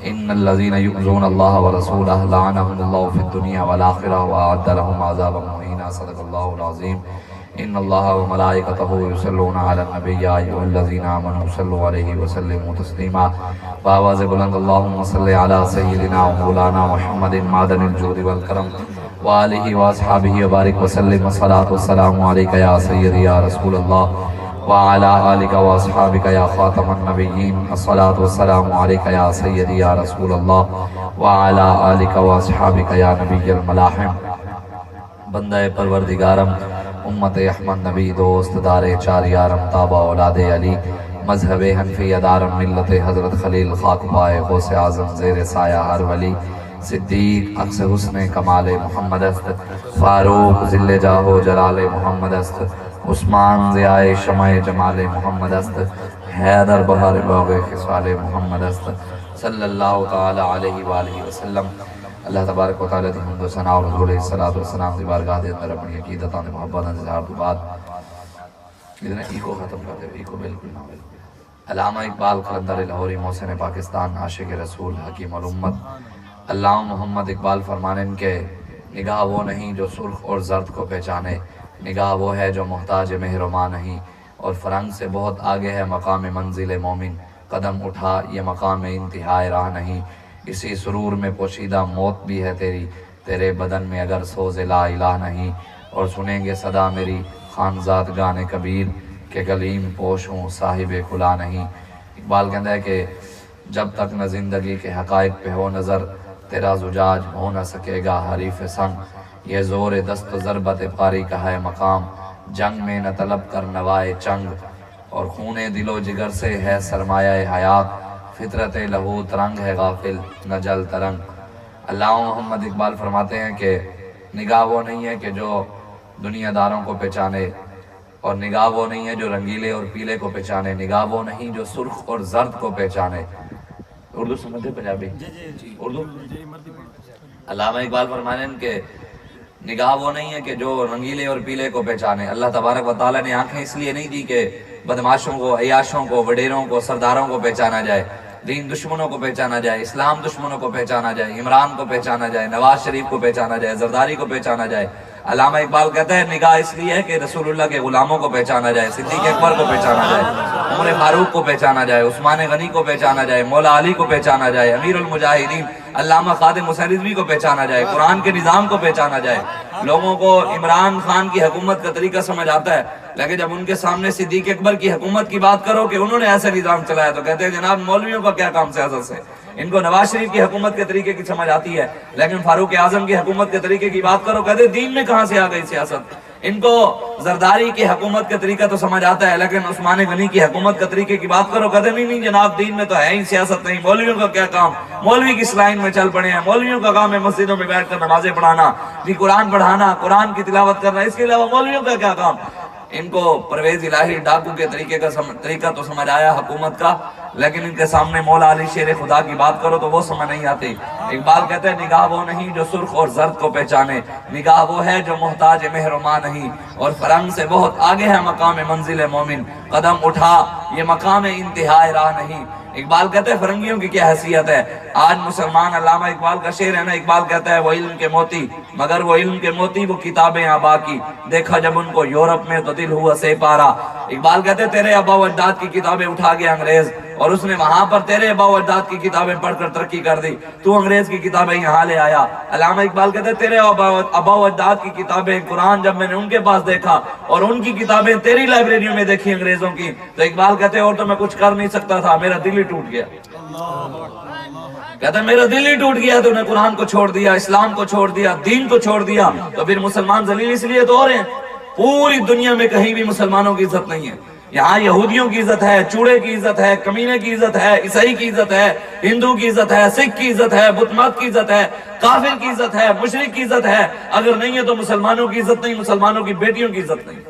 ان الذين يؤذون الله ورسوله لعنهم الله في الدنيا والآخرة وأعد لهم عذابا مهينا صدق الله العظيم ان الله وملائكته يصلون على النبي يا ايها الذين امنوا صلوا عليه وسلموا تسليما بآواز بلند اللهم صل على سيدنا ومولانا محمد معدن الجود والكرم وآلہ واصحابہ وبارک وسلم والصلاة والسلام علیکہ یا سیدی یا رسول اللہ وعلى آلك وأصحابك يا خاتم النبيين الصلاة والسلام عليك يا سيدي يا رسول الله وعلى آلك وأصحابك يا نبي الملاحم بندہ پروردگارم امت احمد نبی دوست دار چار یارم تابع اولاد علی مذہب حنفی دارم ملت حضرت خلیل خاک پائے غوث اعظم زیر سایہ ہر ولی صدیق اقص حسن کمال محمد است فاروق ذل جاہ جلال محمد است عثمان ضیاء شمع جمال محمد است حیدر بہار باغ خصال محمد است صلی اللہ تعالی علیہ وآلہ وسلم اللہ تبارک و تعالی دی حمد و ثنا اور حضور علیہ الصلوۃ والسلام دی بارگاہ دے اندر اپنی عقیدت اور محبت اور اظہار کے بعد ادھر ایکو ختم کر دے ایکو بالکل نہ بالکل علامہ اقبال قلندر لاہوری محسن پاکستان عاشق رسول حکیم الامت علامہ محمد اقبال فرمانے کے نگاہ وہ نہیں جو سرخ اور زرد کو پہچانے نگاہ وہ ہے جو محتاج مہرما نہیں اور فرنگ سے بہت آگے ہے مقام منزل مومن قدم اٹھا یہ مقام انتہائی راہ نہیں اسی سرور میں پوشیدہ موت بھی ہے تیری تیرے بدن میں اگر سوز لا الہ نہیں اور سنیں گے صدا میری خانزاد گانے کبیر کہ گلیم پوش ہوں صاحب کلا نہیں اقبال کہتا ہے کہ جب تک نہ زندگی کے حقائق پہ ہو نظر تیرا زجاج ہو نہ سکے گا حریف سنگ یہ زور دست و ضربت قاری کا ہے مقام جنگ میں نہ طلب کر نوائے چنگ اور خون دل و جگر سے ہے سرمایہ حیات فطرت لہو ترنگ ہے غافل نہ جل ترنگ علامہ محمد اقبال فرماتے ہیں کہ نگاہ وہ نہیں ہے کہ جو دنیا داروں کو پہچانے اور نگاہ وہ نہیں ہے جو رنگیلے اور پیلے کو پہچانے نگاہ وہ نہیں جو سرخ اور زرد کو پہچانے اردو سمجھتے پنجابی اردو علامہ اقبال فرمانے ہیں کہ نگاہ وہ نہیں ہے کہ جو رنگیلے اور پیلے کو پہچانے اللہ تبارک و تعالیٰ نے آنکھیں اس لیے نہیں دی کہ بدماشوں کو عیاشوں کو وڈیروں کو سرداروں کو پہچانا جائے دین دشمنوں کو پہچانا جائے اسلام دشمنوں کو پہچانا جائے عمران کو پہچانا جائے نواز شریف کو پہچانا جائے زرداری کو پہچانا جائے علامہ اقبال کہتا ہے نگاہ اس لیے ہے کہ رسول اللہ کے غلاموں کو پہچانا جائے صدیق اکبر کو پہچانا جائے عمر فاروق کو پہچانا جائے عثمان غنی کو پہچانا جائے مولا علی کو پہچانا جائے امیر المجاہدین علامہ خادم حسین رضوی کو پہچانا جائے قرآن کے نظام کو پہچانا جائے لوگوں کو عمران خان کی حکومت کا طریقہ سمجھ آتا ہے لیکن جب ان کے سامنے صدیق اکبر کی حکومت کی بات کرو کہ انہوں نے ایسا نظام چلایا تو کہتے ہیں جناب مولویوں کا کیا کام سیاست سے ان کو نواز شریف کی حکومت کے طریقے کی سمجھ آتی ہے لیکن فاروق اعظم کی حکومت کے طریقے کی بات کرو کہتے ہیں دین میں کہاں سے آ گئی سیاست ان کو زرداری کی حکومت کا طریقہ تو سمجھ آتا ہے لیکن عثمان غنی کی حکومت کا طریقے کی بات کرو کہتے نہیں جناب دین میں تو ہے ہی سیاست نہیں مولویوں کا کیا کام مولوی کس لائن میں چل پڑے ہیں مولویوں کا کام ہے مسجدوں میں بیٹھ کر نمازیں پڑھانا بھی قرآن پڑھانا قرآن کی تلاوت کرنا اس کے علاوہ مولویوں کا کیا کام ان کو پرویز الہی ڈاکو کے طریقہ تو سمجھ آیا حکومت کا لیکن ان کے سامنے مولا علی شیر خدا کی بات کرو تو وہ سمجھ نہیں آتی اقبال کہتے ہیں نگاہ وہ نہیں جو سرخ اور زرد کو پہچانے نگاہ وہ ہے جو محتاج مہرما نہیں اور فرنگ سے بہت آگے ہے مقام منزل مومن قدم اٹھا یہ مقام انتہائی راہ نہیں اقبال کہتے ہیں فرنگیوں کی کیا حیثیت ہے آج مسلمان علامہ اقبال کا شعر ہے نا اقبال کہتا ہے وہ علم کے موتی مگر وہ علم کے موتی وہ کتابیں آبا کی دیکھا جب ان کو یورپ میں تو دل ہوا سے پارا اقبال کہتے ہیں تیرے ابا و اجداد کی کتابیں اٹھا گیا انگریز اور اس نے وہاں پر تیرے ابا و اجداد کی کتابیں پڑھ کر ترقی کر دی تو انگریز کی کتابیں یہاں لے آیا علامہ اقبال کہتے ہیں تیرے ابا و اجداد کی کتابیں قرآن جب میں نے ان کے پاس دیکھا اور ان کی کتابیں تیری لائبریریوں میں دیکھی انگریزوں کی تو اقبال کہتے ہیں اور تو میں کچھ کر نہیں سکتا تھا میرا دل ہی ٹوٹ گیا کہتا ہے میرا دل ہی ٹوٹ گیا تو نے قرآن کو چھوڑ دیا اسلام کو چھوڑ دیا دین کو چھوڑ دیا تو پھر مسلمان ذلیل اس لیے تو ہو رہے ہیں پوری دنیا میں کہیں بھی مسلمانوں کی عزت نہیں ہے یہاں یہودیوں کی عزت ہے چوڑے کی عزت ہے کمینے کی عزت ہے عیسائی کی عزت ہے ہندو کی عزت ہے سکھ کی عزت ہے بت مت کی عزت ہے کافر کی عزت ہے مشرک کی عزت ہے اگر نہیں ہے تو مسلمانوں کی عزت نہیں مسلمانوں کی بیٹیوں کی عزت نہیں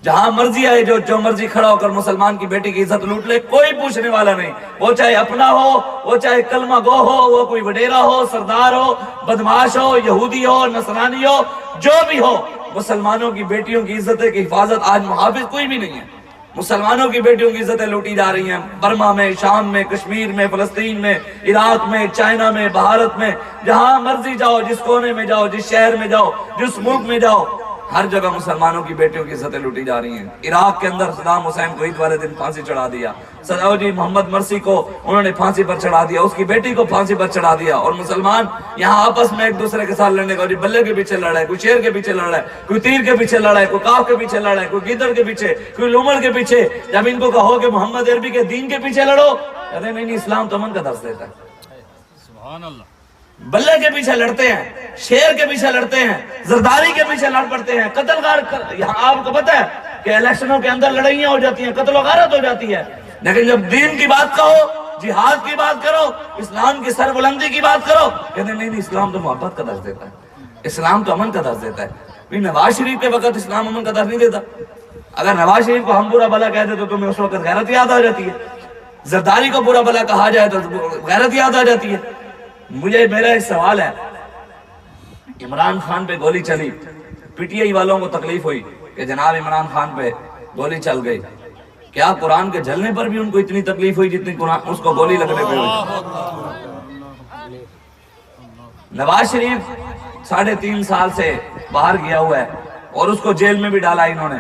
جہاں مرضی آئے جو مرضی کھڑا ہو کر مسلمان کی بیٹی کی عزت لوٹ لے کوئی پوچھنے والا نہیں وہ چاہے اپنا ہو وہ چاہے کلمہ گو ہو وہ کوئی وڈیرا ہو سردار ہو بدماش ہو یہودی ہو نصرانی ہو جو بھی ہو مسلمانوں کی بیٹیوں کی عزت کی حفاظت آج محافظ کوئی بھی نہیں ہے مسلمانوں کی بیٹیوں کی عزتیں لوٹی جا رہی ہیں، برما میں، شام میں، کشمیر میں، فلسطین میں، عراق میں، چائنا میں، بھارت میں، جہاں مرضی جاؤ، جس کونے میں جاؤ، جس شہر میں جاؤ، جس ملک میں جاؤ، ہر جگہ مسلمانوں کی بیٹیوں کی عزتیں لوٹی جا رہی ہیں۔ عراق کے اندر صدام حسین کو عید والے دن پھانسی چڑھا دیا، سعودی محمد مرسی کو انہوں نے پھانسی پر چڑھا دیا، اس کی بیٹی کو پھانسی پر چڑھا دیا، اور مسلمان یہاں آپس میں ایک دوسرے کے ساتھ لڑنے کا، کوئی بلے کے پیچھے لڑا ہے، کوئی شیر کے پیچھے لڑا ہے، کوئی تیر کے پیچھے لڑا ہے، کوئی کاف کے پیچھے لڑا ہے، کوئی گیدڑ کے پیچھے، کوئی لومڑ کے پیچھے۔ جب ان کو کہو کہ محمد عربی کے دین کے پیچھے لڑو، کہتے ہیں نہیں، اسلام تو امن کا درس دیتا ہے۔ سبحان اللہ۔ بلے کے پیچھے لڑتے ہیں، شیر کے پیچھے لڑتے ہیں، زرداری کے پیچھے لڑ پڑتے ہیں، قتل غارت۔ یہاں آپ کو پتہ ہے کہ الیکشنوں کے اندر لڑائیاں ہو جاتی ہیں، قتل و غارت ہو جاتی ہے، لیکن جب دین کی بات کہو، جہاد کی بات کرو، اسلام کی سربلندی کی بات کرو، کہتے ہیں نہیں، اسلام تو محبت کا درس دیتا ہے، اسلام تو امن کا درس دیتا ہے۔ نواز شریف کے وقت اسلام امن کا درس نہیں دیتا۔ اگر نواز شریف کو ہم برا بلا کہتے تو تمہیں اس وقت غیرت یاد آ جاتی ہے، زرداری کو برا بلا کہا جائے تو غیرت یاد آ جاتی ہے۔ مجھے میرا ایک سوال ہے، عمران خان پہ گولی چلی، پی ٹی آئی والوں کو تکلیف ہوئی کہ جناب عمران خان پہ گولی چل گئی، کیا قرآن کے جلنے پر بھی ان کو اتنی تکلیف ہوئی جتنی قرآن اس کو گولی لگنے پہ ہوئی؟ نواز شریف 3.5 سال سے باہر گیا ہوا ہے اور اس کو جیل میں بھی ڈالا انہوں نے،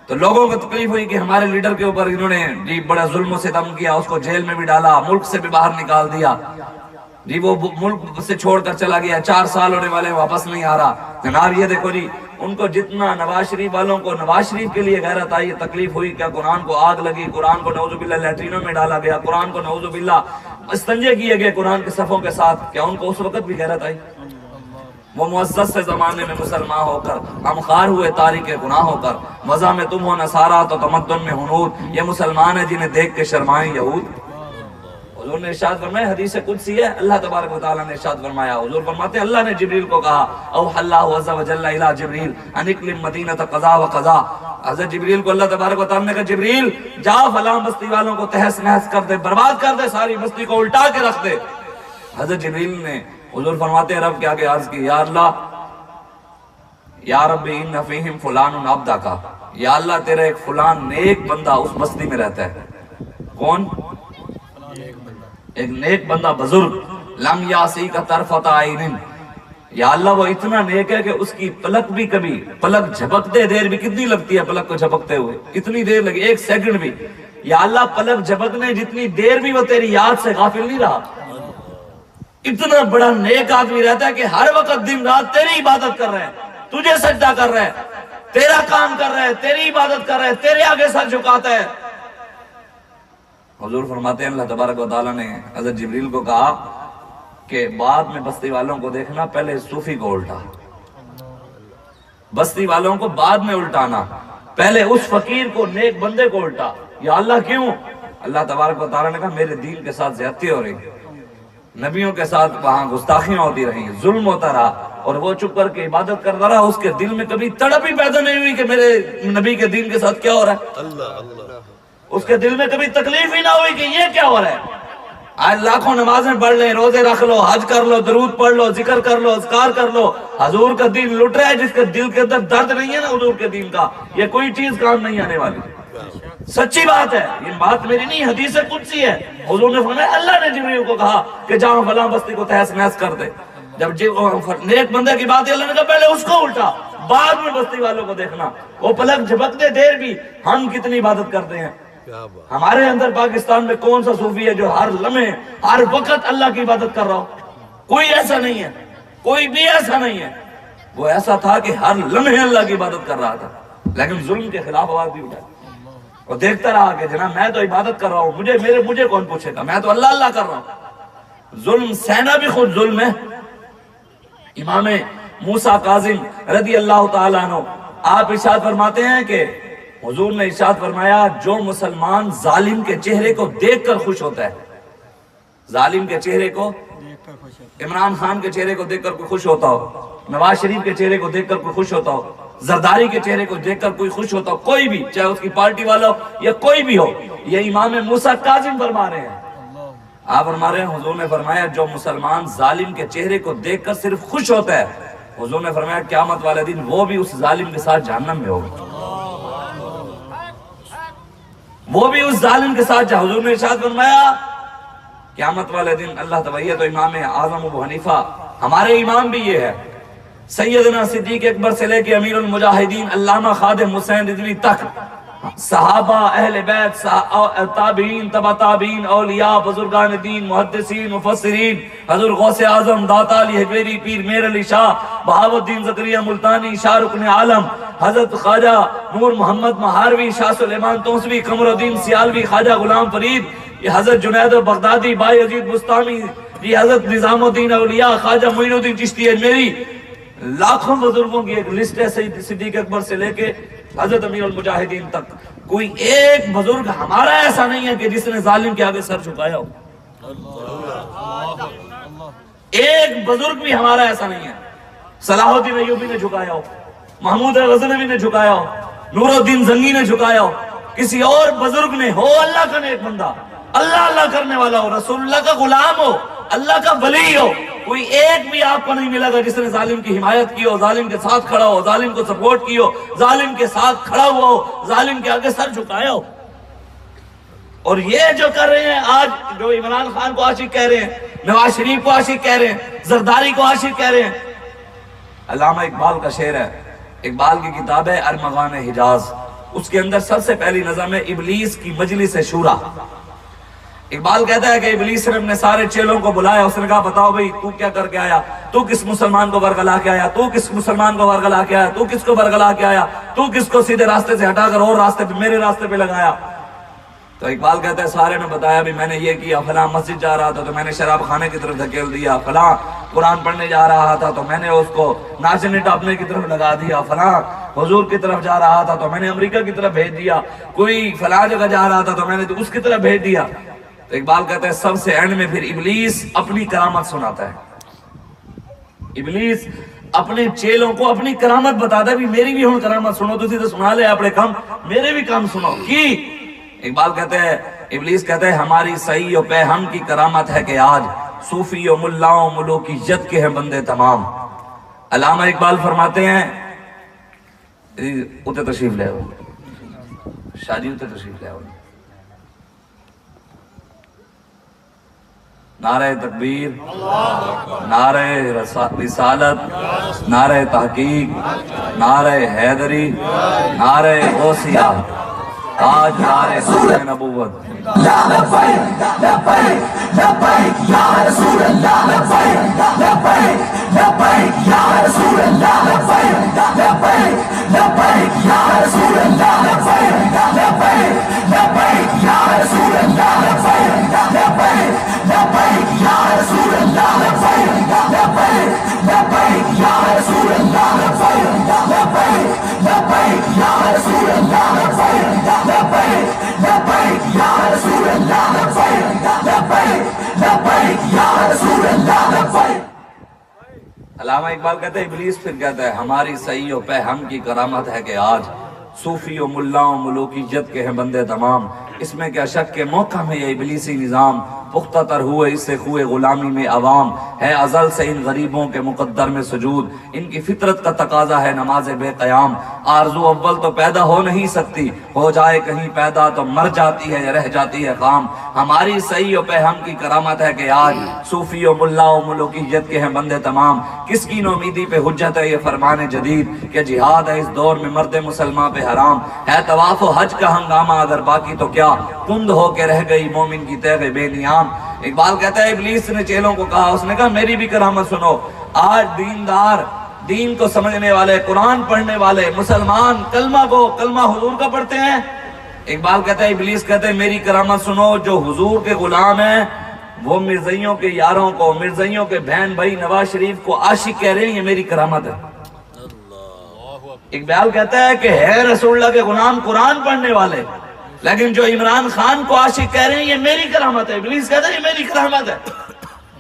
تو لوگوں کو تکلیف ہوئی کہ ہمارے لیڈر کے اوپر انہوں نے جی بڑا ظلم و ستم کیا، اس کو جیل میں بھی ڈالا، ملک سے بھی باہر نکال دیا، جی وہ ملک سے چھوڑ کر چلا گیا، 4 سال ہونے والے واپس نہیں آ رہا۔ جناب یہ دیکھو جی، ان کو جتنا نواز شریف والوں کو نواز شریف کے لیے غیرت آئی، تکلیف ہوئی، کیا قرآن کو آگ لگی، قرآن کو نعوذ باللہ لیٹرینوں میں ڈالا گیا، قرآن کو نعوذ باللہ استنجے کیے گئے قرآن کے صفوں کے ساتھ، کیا ان کو اس وقت بھی غیرت آئی؟ وہ معزز سے زمانے میں مسلمان ہو کر ہم خار ہوئے تاریک گناہ ہو کر، مزہ میں تم ہو نصارہ تو تمدن میں ہنود، یہ مسلمان ہے جنہیں دیکھ کے شرمائیں یہود۔ حضور نے ارشاد فرمایا، حدیث قدسی ہے، اللہ تبارک و تعالیٰ نے ارشاد فرمایا، حضور فرماتے ہیں اللہ نے جبریل کو کہا، اوحی اللہ عز و جل الی جبریل ان اکلم مدینہ قضا و قضا، حضرت جبریل کو اللہ تبارک و تعالیٰ نے کہا جبریل جا فلاں بستی والوں کو تہس نہس کر دے، برباد کر دے، ساری بستی کو الٹا کے رکھ دے۔ حضرت جبریل نے حضور فرماتے ہیں رب کے آگے عرض کی، یا اللہ یا رب ان فیہم فلان عبدک، یا اللہ تیرا ایک فلان نیک بندہ اس بستی میں رہتا ہے۔ کون؟ ایک نیک بندہ بزرگ، لم یاسی کا طرفت عین، یا اللہ وہ اتنا نیک ہے کہ اس کی پلک بھی کبھی، پلک جھپکتے دیر بھی کتنی لگتی ہے پلک کو جھپکتے ہوئے، اتنی دیر لگی، 1 سیکنڈ بھی، یا اللہ پلک جھپکنے جتنی دیر بھی وہ تیری یاد سے غافل نہیں رہا۔ اتنا بڑا نیک آدمی رہتا ہے کہ ہر وقت دن رات تیری عبادت کر رہے ہیں، تجھے سجدہ کر رہے ہیں، تیرا کام کر رہے ہیں، تیری عبادت کر رہے ہیں، تیرے آگے سر جھکاتا ہے۔ حضور فرماتے ہیں اللہ تبارک و تعالیٰ نے حضرت جبریل کو کہا کہ بعد میں بستی والوں کو دیکھنا، پہلے صوفی کو الٹا، بستی والوں کو بعد میں الٹانا، پہلے اس فقیر کو، نیک بندے کو الٹا۔ یا اللہ کیوں؟ اللہ تبارک و تعالیٰ نے کہا میرے دین کے ساتھ زیادتی ہو رہی، نبیوں کے ساتھ وہاں گستاخیاں ہوتی رہی، ظلم ہوتا رہا، اور وہ چپ کر کے عبادت کرتا رہا، اس کے دل میں کبھی تڑپ ہی پیدا نہیں ہوئی کہ میرے نبی کے دین کے ساتھ کیا ہو رہا ہے، اس کے دل میں کبھی تکلیف ہی نہ ہوئی کہ یہ کیا ہو رہا ہے۔ آج لاکھوں نمازیں پڑھ لیں، روزے رکھ لو، حج کر لو، درود پڑھ لو، ذکر کر لو، اذکار کر لو، حضور کا دین لٹ رہا ہے، جس کے دل کے اندر درد نہیں ہے نا حضور کے دین کا، یہ کوئی چیز کام نہیں آنے والی۔ سچی بات ہے، یہ بات میری نہیں، حدیث قدسی ہے۔ حضور نے فرمایا اللہ نے جبریل کو کہا کہ جہاں فلاں بستی کو تہس نہس کر دے۔ جب نیک بندے کی بات ہے، اللہ نے کہا پہلے اس کو الٹا، بعد میں بستی والوں کو دیکھنا۔ وہ پلک جھپکتے دیر بھی ہم کتنی عبادت کرتے ہیں۔ ہمارے اندر پاکستان میں کون سا صوفی ہے جو ہر لمحے ہر وقت اللہ کی عبادت کر رہا ہو؟ کوئی ایسا نہیں ہے، کوئی بھی ایسا نہیں ہے۔ وہ ایسا تھا کہ ہر لمحے اللہ کی عبادت کر رہا تھا، لیکن ظلم کے خلاف آواز بھی اٹھائی اور دیکھتا رہا کہ جناب میں تو عبادت کر رہا ہوں، مجھے کون پوچھے گا، میں تو اللہ اللہ کر رہا ہوں۔ ظلم سہنا بھی خود ظلم ہے۔ امام موسیٰ کاظم رضی اللہ تعالیٰ عنہ آپ ارشاد فرماتے ہیں کہ حضور نے ارشاد فرمایا جو مسلمان ظالم کے چہرے کو دیکھ کر خوش ہوتا ہے، ظالم کے چہرے کو، عمران خان کے چہرے کو دیکھ کر کوئی خوش ہوتا ہو، نواز شریف کے چہرے کو دیکھ کر کوئی خوش ہوتا ہو، زرداری کے چہرے کو دیکھ کر کوئی خوش ہوتا ہو، کوئی بھی، چاہے اس کی پارٹی والا ہو یا کوئی بھی ہو، یہ امام موسیٰ کاظم فرما رہے ہیں۔ آپ فرما رہے ہیں حضور نے فرمایا جو مسلمان ظالم کے چہرے کو دیکھ کر صرف خوش ہوتا ہے، حضور نے فرمایا قیامت والے دن وہ بھی اس ظالم کے ساتھ جہنم میں ہوگا۔ وہ بھی اس ظالم کے ساتھ جہاں حضور نے ارشاد فرمایا قیامت والے دن اللہ تویت و امام اعظم ابو حنیفہ، ہمارے امام بھی یہ ہے، سیدنا صدیق اکبر سے لے کے امیر المجاہدین علامہ خادم حسین رضوی تک، صحابہ، اہل بیت، تابعین، تبع تابعین، اولیاء، بزرگان دین، محدثین، مفسرین، حضور غوث اعظم، داتا علی حجویری، پیر میر علی شاہ، بہاؤ الدین زکریا ملتانی، شاہ رکن عالم، حضرت خواجہ نور محمد مہاروی، شاہ سلیمان توسوی، قمر الدین سیالوی، خواجہ غلام فرید، یہ حضرت جنید بغدادی، بائی عزیز بستانی، یہ حضرت نظام الدین اولیاء، خواجہ معین الدین چشتی اجمیری، لاکھوں بزرگوں کی ایک لسٹ ہے صدیق اکبر سے لے کے حضرت امیر المجاہدین تک۔ کوئی ایک بزرگ ہمارا ایسا نہیں ہے کہ جس نے ظالم کے آگے سر جھکایا ہو، ایک بزرگ بھی ہمارا ایسا نہیں ہے۔ صلاح الدین ایوبی نے جھکایا ہو، محمود غزنوی نے جھکایا ہو، نور الدین زنگی نے جھکایا ہو، کسی اور بزرگ نے ہو، اللہ کا نیک بندہ، اللہ کرنے والا ہو، رسول اللہ کا غلام ہو، اللہ کا ولی ہو، کوئی ایک بھی آپ کو نہیں ملے گا جس نے ظالم کی حمایت کی ہو، ظالم کے ساتھ کھڑا ہو، ظالم کو سپورٹ کی ہو، ظالم کے ساتھ کھڑا ہوا ہو، ظالم کے آگے سر جھکایا ہو۔ اور یہ جو کر رہے ہیں آج، جو عمران خان کو عاشق کہہ رہے ہیں، نواز شریف کو عاشق کہہ رہے ہیں، زرداری کو عاشق کہہ رہے ہیں۔ علامہ اقبال کا شعر ہے، اقبال کی کتاب ہے ارمغان حجاز، اس کے اندر سب سے پہلی نظم ہے ابلیس کی مجلس شورا۔ اقبال کہتا ہے کہ ابلیس نے اپنے سارے چیلوں کو بلایا، اس نے کہا بتاؤ بھئی تو کیا کر کے آیا، تو کس مسلمان کو برگلا کے آیا، تو کس مسلمان کو برگلا کے آیا، تو کس کو برگلا کے آیا، تو کس کو سیدھے راستے سے ہٹا کر اور راستے پہ میرے راستے پہ لگایا۔ تو اقبال کہتا ہے سارے نے بتایا بھی میں نے یہ کیا، فلاں مسجد جا رہا تھا تو میں نے شراب خانے کی طرف دھکیل دیا، فلاں قرآن پڑھنے جا رہا تھا تو میں نے اس کو ناچنے ٹاپنے کی طرف لگا دیا، فلاں حضور کی طرف جا رہا تھا تو میں نے امریکہ کی طرف بھیج دیا، کوئی فلاں جگہ جا رہا تھا تو میں نے اس کی طرف بھیج دیا۔ تو اقبال کہتا ہے سب سے اینڈ میں پھر ابلیس اپنی کرامت سناتا ہے، ابلیس اپنے چیلوں کو اپنی کرامت بتاتا ہے بھی میری بھی ہوں کرامت سنو، تسی تو سنا لے اپنے کم، میرے بھی کام سنو کی۔ اقبال کہتے ہیں، ابلیس کہتے ہیں ہماری صحیح و پہ ہم کی کرامت ہے کہ آج صوفی و ملاؤں ملوکیت کے ہیں بندے تمام۔ علامہ اقبال فرماتے ہیں، اتے تشریف لے ہو شادی، اتے تشریف لے ہو، نعرہ تکبیر، نعرہ رسالت، نعرہ تحقیق، نعرہ حیدری، نعرہ غوثیہ، آج نعرہ سورہ نبوت۔ لا لبیک لبیک لبیک یا رسول اللہ، لبیک لبیک لبیک یا رسول اللہ، لبیک لبیک لبیک یا رسول اللہ، لبیک لبیک لبیک یا رسول اللہ، لبیک لبیک لبیک یا رسول اللہ، لبیک لبیک لبیک یا رسول اللہ، لبیک لبیک لبیک یا رسول اللہ، لبیک لبیک لبیک یا رسول اللہ، لبیک لبیک لبیک یا رسول اللہ، لبیک۔ علامہ اقبال کہتے ہیں ابلیس پھر کہتا ہے ہماری صحیح و پہ ہم کی کرامت ہے کہ آج صوفی و ملاؤں ملوکیت کے ہیں بندے تمام۔ اس میں کیا شک کہ موقع میں یہ ابلیسی نظام پختہ تر ہوئے اس سے خوئے غلامی میں عوام ہے، ازل سے ان غریبوں کے مقدر میں سجود، ان کی فطرت کا تقاضا ہے نماز بے قیام، آرزو اول تو پیدا ہو نہیں سکتی، ہو جائے کہیں پیدا تو مر جاتی ہے یا رہ جاتی ہے خام۔ ہماری صحیح و پہ ہم کی کرامت ہے کہ آج صوفی و ملا و ملوکیت کے ہیں بندے تمام۔ کس کی نومیدی پہ حجت ہے یہ فرمان جدید کہ جہاد ہے اس دور میں مرد مسلمان پہ حرام ہے، طواف و حج کا ہنگامہ اگر باقی تو کیا کند ہو کے رہ گئی مومن کی تیغ بے نیام۔ اقبال کہتا ہے ابلیس نے چیلوں کو کہا، اس نے کہا میری بھی کرامت سنو۔ آج دیندار، دین کو سمجھنے والے، قرآن پڑھنے والے مسلمان کلمہ حضور کا پڑھتے ہیں۔ اقبال کہتا ہے ابلیس کہتا ہے میری کرامت سنو، جو حضور کے غلام ہیں وہ مرزائیوں کے یاروں کو، مرزائیوں کے بہن بھائی نواز شریف کو عاشق کہہ رہے ہیں، یہ میری کرامت ہے۔ اقبال کہتا ہے کہ ہے رسول اللہ کے غلام قرآن پڑھنے والے، لیکن جو عمران خان کو عاشق کہہ رہے ہیں یہ میری کرامت ہے۔ ابلیس کہتا ہے یہ میری کرامت ہے،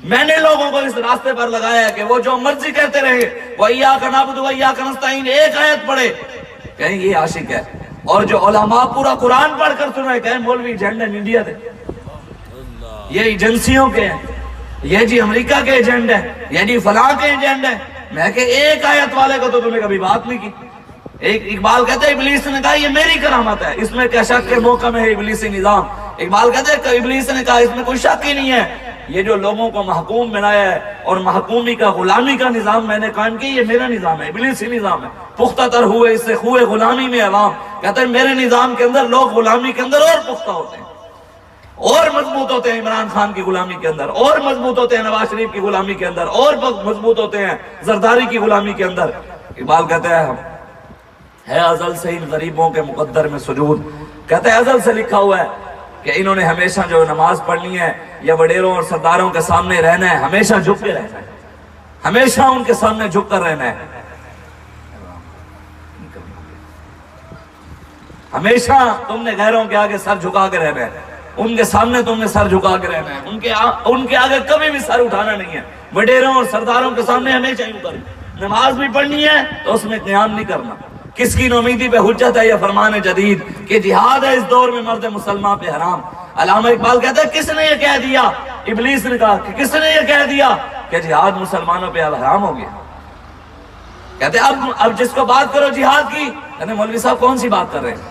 میں نے لوگوں کو اس راستے پر لگایا ہے کہ وہ جو مرضی کہتے رہے، وَإِيَّاكَ نَعْبُدُ وَإِيَّاكَ نَسْتَعِينُ ایک آیت پڑھے کہیں یہ عاشق ہے، اور جو علماء پورا قرآن پڑھ کر سنائے کہیں مولوی ایجنٹ ہیں انڈیا دے، یہ ایجنسیوں کے ہیں، یہ جی امریکہ کے ایجنٹ ہیں، یہ جی فلاں کے ایجنٹ ہیں۔ میں کہ ایک آیت والے کو تو تم نے کبھی بات نہیں کی۔ ایک اقبال کہتے ہیں ابلیس نے کہا یہ میری کرامت ہے، اس میں کیا شک کے موقع میں ہے ابلیسی نظام۔ اقبال کہتے ہیں کہ ابلیس نے کہا اس میں کوئی شک ہی نہیں ہے، یہ جو لوگوں کو محکوم بنایا ہے اور محکومی کا غلامی کا نظام میں نے قائم کیا، یہ میرا نظام ہے، ابلیسی نظام ہے، پختہ تر ہوئے اس سے خوئے غلامی میں عوام۔ کہتے ہیں میرے نظام کے اندر لوگ غلامی کے اندر اور پختہ ہوتے ہیں، اور مضبوط ہوتے ہیں عمران خان کی غلامی کے اندر، اور مضبوط ہوتے ہیں نواز شریف کی غلامی کے اندر، اور مضبوط ہوتے ہیں زرداری کی غلامی کے اندر۔ اقبال کہتے ہیں ہے ازل سے ان غریبوں کے مقدر میں سجود، کہتے ہیں ازل سے لکھا ہوا ہے کہ انہوں نے ہمیشہ جو نماز پڑھنی ہے یا وڈیروں اور سرداروں کے سامنے رہنا ہے، ہمیشہ جھک کے رہنا ہے، ہمیشہ ان کے سامنے جھک کر رہنا ہے، ہمیشہ تم نے غیروں کے آگے سر جھکا کے رہنا ہے، ان کے سامنے تم نے سر جھکا کے رہنا ہے، ان کے آگے کبھی بھی سر اٹھانا نہیں ہے، وڈیروں اور سرداروں کے سامنے ہمیشہ یوں کرنا۔ نماز بھی پڑھنی ہے تو اس میں قیام نہیں کرنا۔ کس کی نومیدی پہ حجت ہے یہ فرمان جدید کہ جہاد ہے اس دور میں مرد مسلمان پہ حرام۔ علامہ اقبال کہتا ہے کس نے یہ کہہ دیا، ابلیس نے کہا کہ کس نے یہ کہہ دیا کہ جہاد مسلمانوں پہ اب حرام ہو گیا۔ کہتے ہیں اب جس کو بات کرو جہاد کی، کہتے ہیں مولوی صاحب کون سی بات کر رہے ہیں،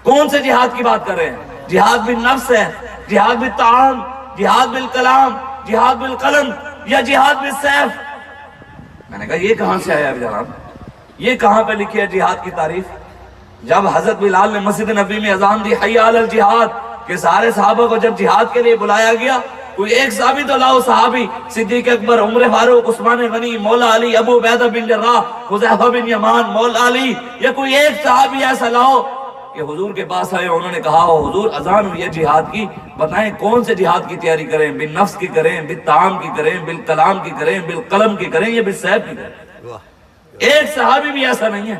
کون سے جہاد کی بات کر رہے ہیں؟ جہاد بالنفس ہے، جہاد بالطعام، جہاد بالکلام، جہاد بالقلم، یا جہاد بالسیف؟ میں نے کہا یہ کہاں سے آیا جناب، یہ کہاں پہ لکھی ہے جہاد کی تعریف؟ جب حضرت بلال نے مسجد نبی میں اذان دی حی علی الجہاد کہ سارے صحابہ کو جب جہاد کے لیے بلایا گیا، کوئی ایک صحابی تو لاؤ، صحابی صدیق اکبر، عمر فاروق، عثمان غنی، مولا علی، ابو عبیدہ بن جراح، حذیفہ بن یمان، مولا علی، یا کوئی ایک صحابی ایسا لاؤ کہ حضور کے پاس آئے، انہوں نے کہا حضور اذان ہوئی ہے جہاد کی، بتائیں کون سے جہاد کی تیاری کریں، بالنفس کی کریں، بالطعام کی کریں، بالکلام کی کریں، بالقلم کی کریں، یا بالسیف کی کریں؟ ایک صحابی بھی ایسا نہیں ہے،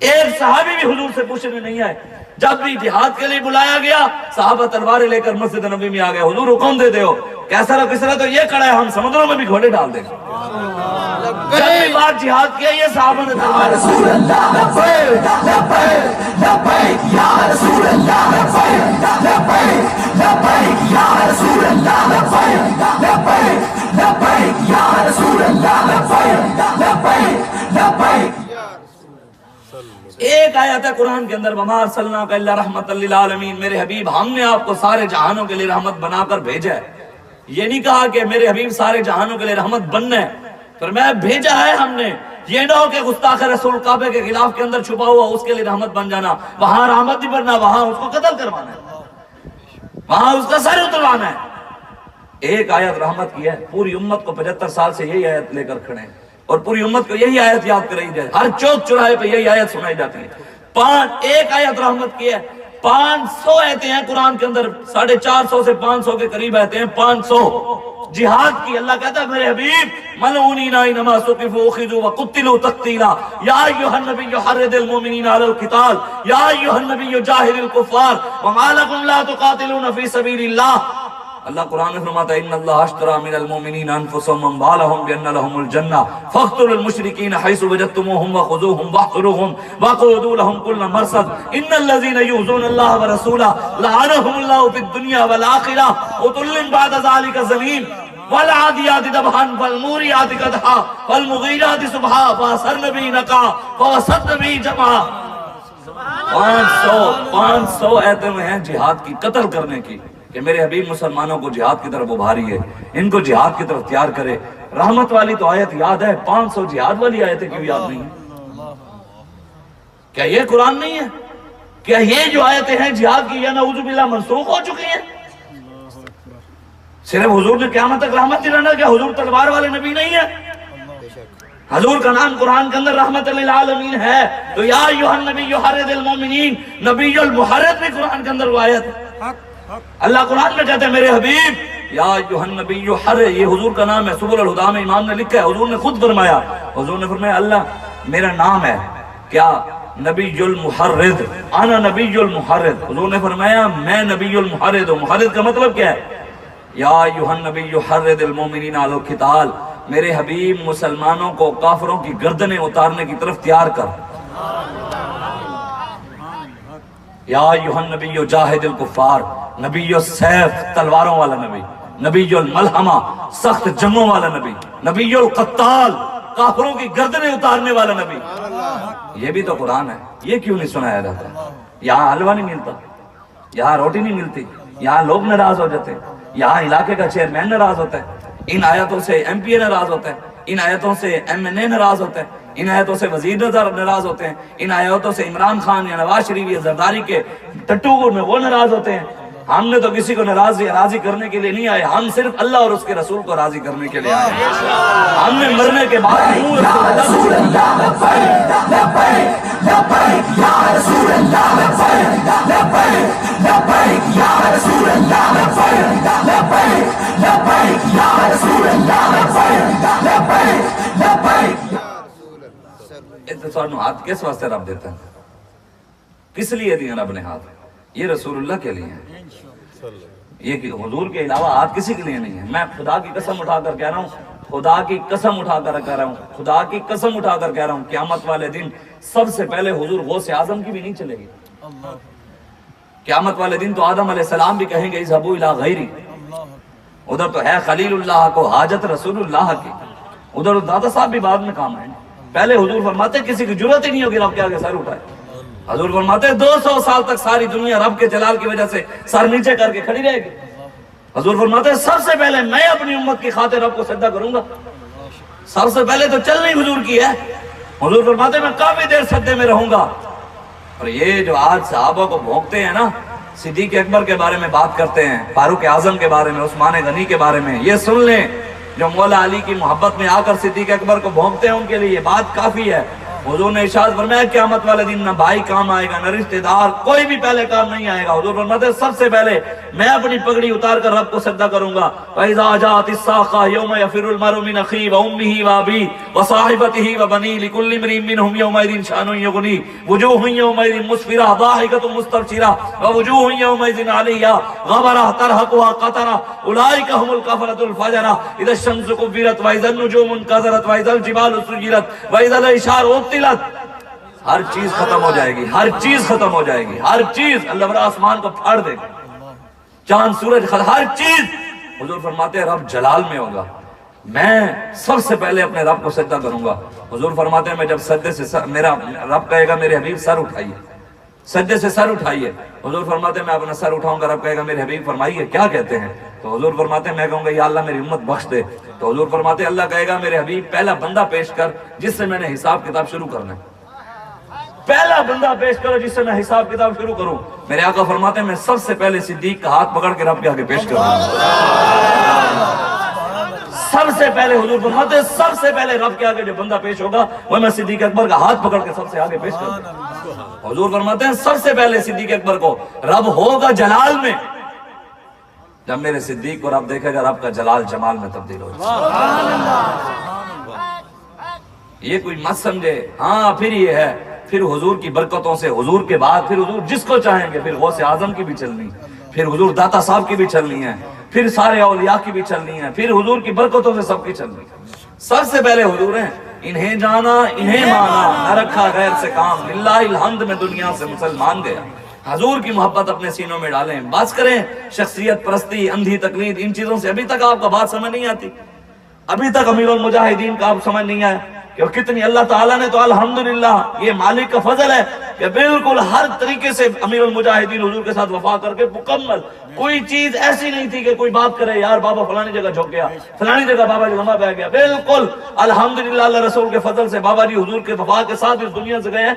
ایک صحابی بھی حضور سے پوچھنے نہیں آئے۔ جب بھی جہاد کے لیے بلایا گیا، صحابہ تلواریں لے کر مسجد نبی میں آ گئے، حضور حکم دے دیو، کیسا نہ کس طرح تو یہ کڑا ہے، ہم سمندروں میں بھی گھوڑے ڈال دیں۔ جب بھی بات جہاد کی ہے، یہ صحابہ نے یا رسول اللہ لبیک لبیک لبیک یا رسول اللہ لبیک لبیک لبیک یا رسول اللہ لبیک لبیک لبیک یا رسول اللہ لبیک لبیک لبیک۔ ایک آیت ہے قرآن کے اندر وَمَا أَرْسَلْنَاكَ إِلَّا رَحْمَةً لِلْعَالَمِينَ، میرے حبیب ہم نے آپ کو سارے جہانوں کے لیے رحمت بنا کر بھیجا ہے۔ یہ نہیں کہا کہ میرے حبیب سارے جہانوں کے لیے رحمت بننا ہے، فرمایا بھیجا ہے ہم نے۔ یہ نہ ہو کہ گستاخ رسول کعبے کے غلاف کے اندر چھپا ہوا اس کے لیے رحمت بن جانا، وہاں رحمت نہیں بننا، وہاں اس کو قتل کروانا ہے، وہاں اس کا سر اتروانا ہے۔ ایک آیت رحمت کی ہے، پوری امت کو 75 سال سے یہی آیت لے کر کھڑے ہیں، اور پوری امت کو یہی آیت یاد کرائی جائے، ہر چوک چوراہے پہ یہی آیت سنائی جاتی ہے۔ ایک آیت رحمت کی ہے، 500 آیتیں ہیں قرآن کے اندر، 450 سے 500 کے قریب آیتیں ہیں، 500 جہاد کی۔ اللہ کہتا ہے میرے حبیب ملعونین اینما ثقفوا اخذوا وقتلوا تقتیلا، یا ایھا النبی حرض المؤمنین علی القتال، یا ایھا النبی جاہد الکفار وما لکم لا تقاتلون فی سبیل اللہ۔ اللہ قرآن میں فرماتا ہے ان اللہ اشترى من المؤمنین انفسهم واموالهم بان لهم الجنہ فاقتلوا المشرکین حیث وجدتموهم وخذوهم واحصروهم وقعدوا لهم كل مرصد ان الذين يؤذون الله ورسوله لعنهم الله في الدنيا والآخرة عتل بعد ذلك زنیم والعادیات ضبحا فالموریات قدحا فالمغیرات صبحا فاثرن به نقعا فوسطن به جمعا۔ 500 آیتیں ہیں جہاد کی، قتل کرنے کی، کہ میرے حبیب مسلمانوں کو جہاد کی طرف ابھاری ہے، ان کو جہاد کی طرف تیار کرے۔ رحمت والی تو آیت یاد ہے، 500 جہاد والی آیتیں کیوں یاد نہیں ہیں؟ کیا یہ قرآن نہیں ہے؟ کیا یہ جو آیتیں ہیں جہاد کی یا نعوذ باللہ منسوخ ہو چکی ہیں؟ صرف حضور نے قیامت تک رحمت دلانا، کیا حضور تلوار والے نبی نہیں ہے؟ حضور کا نام قرآن کے اندر رحمت للعالمین ہے، تو یا ایھا النبی حرض المؤمنین، نبی المحرض بھی قرآن کے اندر وہ آیت ہے۔ اللہ قرآن میں کہتے ہیں میرے حبیب یا ایھا النبی حرض، یہ حضور کا نام ہے، سبل الہدیٰ میں امام نے لکھا ہے، حضور نے خود فرمایا، حضور نے فرمایا اللہ میرا نام ہے کیا؟ نبی المحرض، انا نبی المحرض۔ حضور نے فرمایا میں نبی المحرض ہوں۔ محرض کا مطلب کیا ہے؟ یا ایھا النبی حرض المؤمنین علی القتال، میرے حبیب مسلمانوں کو کافروں کی گردنیں اتارنے کی طرف تیار کر۔ یا ایھا النبی جاہد الکفار، نبی السیف، تلواروں والا نبی، نبی الملحمہ، سخت جنگوں والا نبی، نبی القتال، کافروں کی گردنیں اتارنے والا نبی۔ یہ بھی تو قرآن ہے، یہ کیوں نہیں سنایا جاتا؟ یہاں حلوہ نہیں ملتا، یہاں روٹی نہیں ملتی، یہاں لوگ ناراض ہو جاتے ہیں، یہاں علاقے کا چیئرمین ناراض ہوتا ہے، ان آیتوں سے ایم پی اے ناراض ہوتا ہے، ان آیتوں سے ایم این اے ناراض ہوتا ہے، ان آیتوں سے وزیر ناراض ہوتے ہیں، ان آیتوں سے عمران خان یا نواز شریف یا زرداری کے ٹٹو میں وہ ناراض ہوتے ہیں۔ ہم نے تو کسی کو راضی کرنے کے لیے نہیں آئے، ہم صرف اللہ اور اس کے رسول کو راضی کرنے کے لیے آئے۔ ہم نے مرنے کے بعد رسول اللہ لبیک لبیک لبیک یا رسول اللہ لبیک لبیک لبیک یا رسول اللہ لبیک لبیک لبیک یا رسول اللہ لبیک لبیک لبیک۔ ہاتھ کس واسطے رب دیتا ہے؟ کس لیے دیا رب نے ہاتھ؟ یہ رسول اللہ کے لیے ہے، یہ کہ حضور کے علاوہ ہاتھ کسی کے لیے نہیں ہے۔ میں خدا کی قسم اٹھا کر کہہ رہا ہوں، خدا کی قسم اٹھا کر کہہ رہا ہوں، خدا کی قسم اٹھا کر کہہ رہا ہوں، قیامت والے دن سب سے پہلے حضور غوث اعظم کی بھی نہیں چلے گی۔ قیامت والے دن تو آدم علیہ السلام بھی کہیں گے اذهبوا الی غیری، ادھر تو ہے خلیل اللہ کو حاجت رسول اللہ کی، ادھر دادا صاحب بھی بعد میں کام آئے۔ پہلے حضور فرماتے کسی کی جرات ہی نہیں ہوگی رب کے آگے سر اٹھائے۔ حضور فرماتے 200 سال تک ساری دنیا رب کے جلال کی وجہ سے سر نیچے کر کے کھڑی رہے گی۔ حضور فرماتے سب سے پہلے میں اپنی امت کی خاطر رب کو سجدہ کروں گا، سب سے پہلے تو چلنی حضور کی ہے۔ حضور فرماتے میں کافی دیر سجدے میں رہوں گا۔ اور یہ جو آج صحابہ کو بھونکتے ہیں نا، صدیق اکبر کے بارے میں بات کرتے ہیں، فاروق اعظم کے بارے میں، عثمان غنی کے بارے میں، یہ سن لیں، جو مولا علی کی محبت میں آ کر صدیق اکبر کو بھونکتے ہیں ان کے لیے یہ بات کافی ہے۔ حضور نے ارشاد فرمایا قیامت والے دن نہ بھائی کام آئے گا، نہ رشتہ دار، کوئی بھی پہلے کام نہیں آئے گا۔ حضور فرماتے ہیں سب سے پہلے میں اپنی پگڑی اتار کر رب کو سجدہ کروں گا۔ وَإِذَا جَاءَتِ السَّاخَةُ يَوْمَ يَفِرُّ الْمَرْءُ مِنْ أَخِيهِ وَأُمِّهِ وَأَبِيهِ وَصَاحِبَتِهِ وَبَنِيهِ لِكُلِّ امْرِئٍ مِّنْهُمْ يَوْمَئِذٍ شَأْنٌ يُغْنِيهِ وُجُوهٌ يَوْمَئِذٍ مُسْفِرَةٌ ضَاحِكَةٌ مُسْتَبْشِرَةٌ وَوُجُوهٌ يَوْمَئِذٍ عَلَيْهَا غَبَرَةٌ تَرْهَقُهَا قَتَرَةٌ أُولَئِكَ هُمُ الْكَفَرَةُ الْفَجَرَةُ إِذَا الشَّمْسُ كُوِّرَتْ وَإِذَا النُّجُومُ انكَدَرَتْ وَإِذَا الْجِبَالُ سُيِّرَتْ وَإِذَا الْعِشَارُ عُطِّلَتْ۔ ہر چیز ختم ہو جائے گی، ہر چیز ختم ہو جائے گی، ہر چیز اللہ برا آسمان کو پھاڑ دے گا، چاند سورج ہر چیز۔ حضور فرماتے ہیں رب جلال میں ہوگا، میں سب سے پہلے اپنے رب کو سجدہ کروں گا۔ حضور فرماتے ہیں میں جب سجدے سے میرا رب کہے گا میرے حبیب سر اٹھائیے، سجدے سے سر اٹھائیے۔ حضور فرماتے ہیں میں اپنا سر اٹھاؤں گا، رب کہے گا میرے حبیب فرمائیے کیا کہتے ہیں؟ تو حضور فرماتے ہیں میں کہوں گا یا اللہ میری امت بخش دے۔ تو حضور فرماتے ہیں اللہ کہے گا میرے حبیب پہلا بندہ پیش کر جس سے میں نے حساب کتاب شروع کرنا ہے، پہلا بندہ پیش کرو جس سے میں حساب کتاب شروع کروں۔ میرے آقا فرماتے ہیں میں سب سے پہلے صدیق کا ہاتھ پکڑ کے رب کے آگے پیش کروں، سب سے پہلے حضور فرماتے ہیں سب سے پہلے رب کے آگے جو بندہ پیش ہوگا وہ میں صدیق اکبر کا ہاتھ پکڑ کے سب سے آگے پیش کروں۔ حضور فرماتے ہیں سب سے پہلے صدیق اکبر کو رب ہوگا جلال میں، جب میرے صدیق کو رب دیکھے گا رب کا جلال جمال میں تبدیل ہو جائے۔ یہ کوئی مت سمجھے، ہاں پھر یہ ہے پھر حضور کی برکتوں سے حضور کے بعد پھر حضور جس کو چاہیں گے، پھر غوث اعظم کی بھی چلنی، پھر حضور داتا صاحب کی بھی چلنی ہے، پھر سارے اولیاء کی بھی چلنی ہے، پھر حضور کی برکتوں سے سب کی چلنی ہے۔ سب سے پہلے حضور ہیں، انہیں جانا انہیں مانا، نہ رکھا غیر سے کام، للہ الحمد میں دنیا سے مسلمان گیا۔ حضور کی محبت اپنے سینوں میں ڈالیں، بس کریں شخصیت پرستی، اندھی تقلید، ان چیزوں سے ابھی تک آپ کا بات سمجھ نہیں آتی، ابھی تک امیر المجاہدین کا آپ سمجھ نہیں آیا کہ کتنی اللہ تعالیٰ نے تو الحمدللہ یہ مالک کا فضل ہے کہ بالکل ہر طریقے سے امیر المجاہدین حضور کے ساتھ وفا کر کے مکمل، کوئی چیز ایسی نہیں تھی کہ کوئی بات کرے یار بابا فلانی جگہ جھک گیا، فلانی جگہ بابا جی لمبا بہ گیا، بالکل الحمدللہ اللہ رسول کے فضل سے بابا جی حضور کے وفا کے ساتھ اس دنیا سے گئے ہیں۔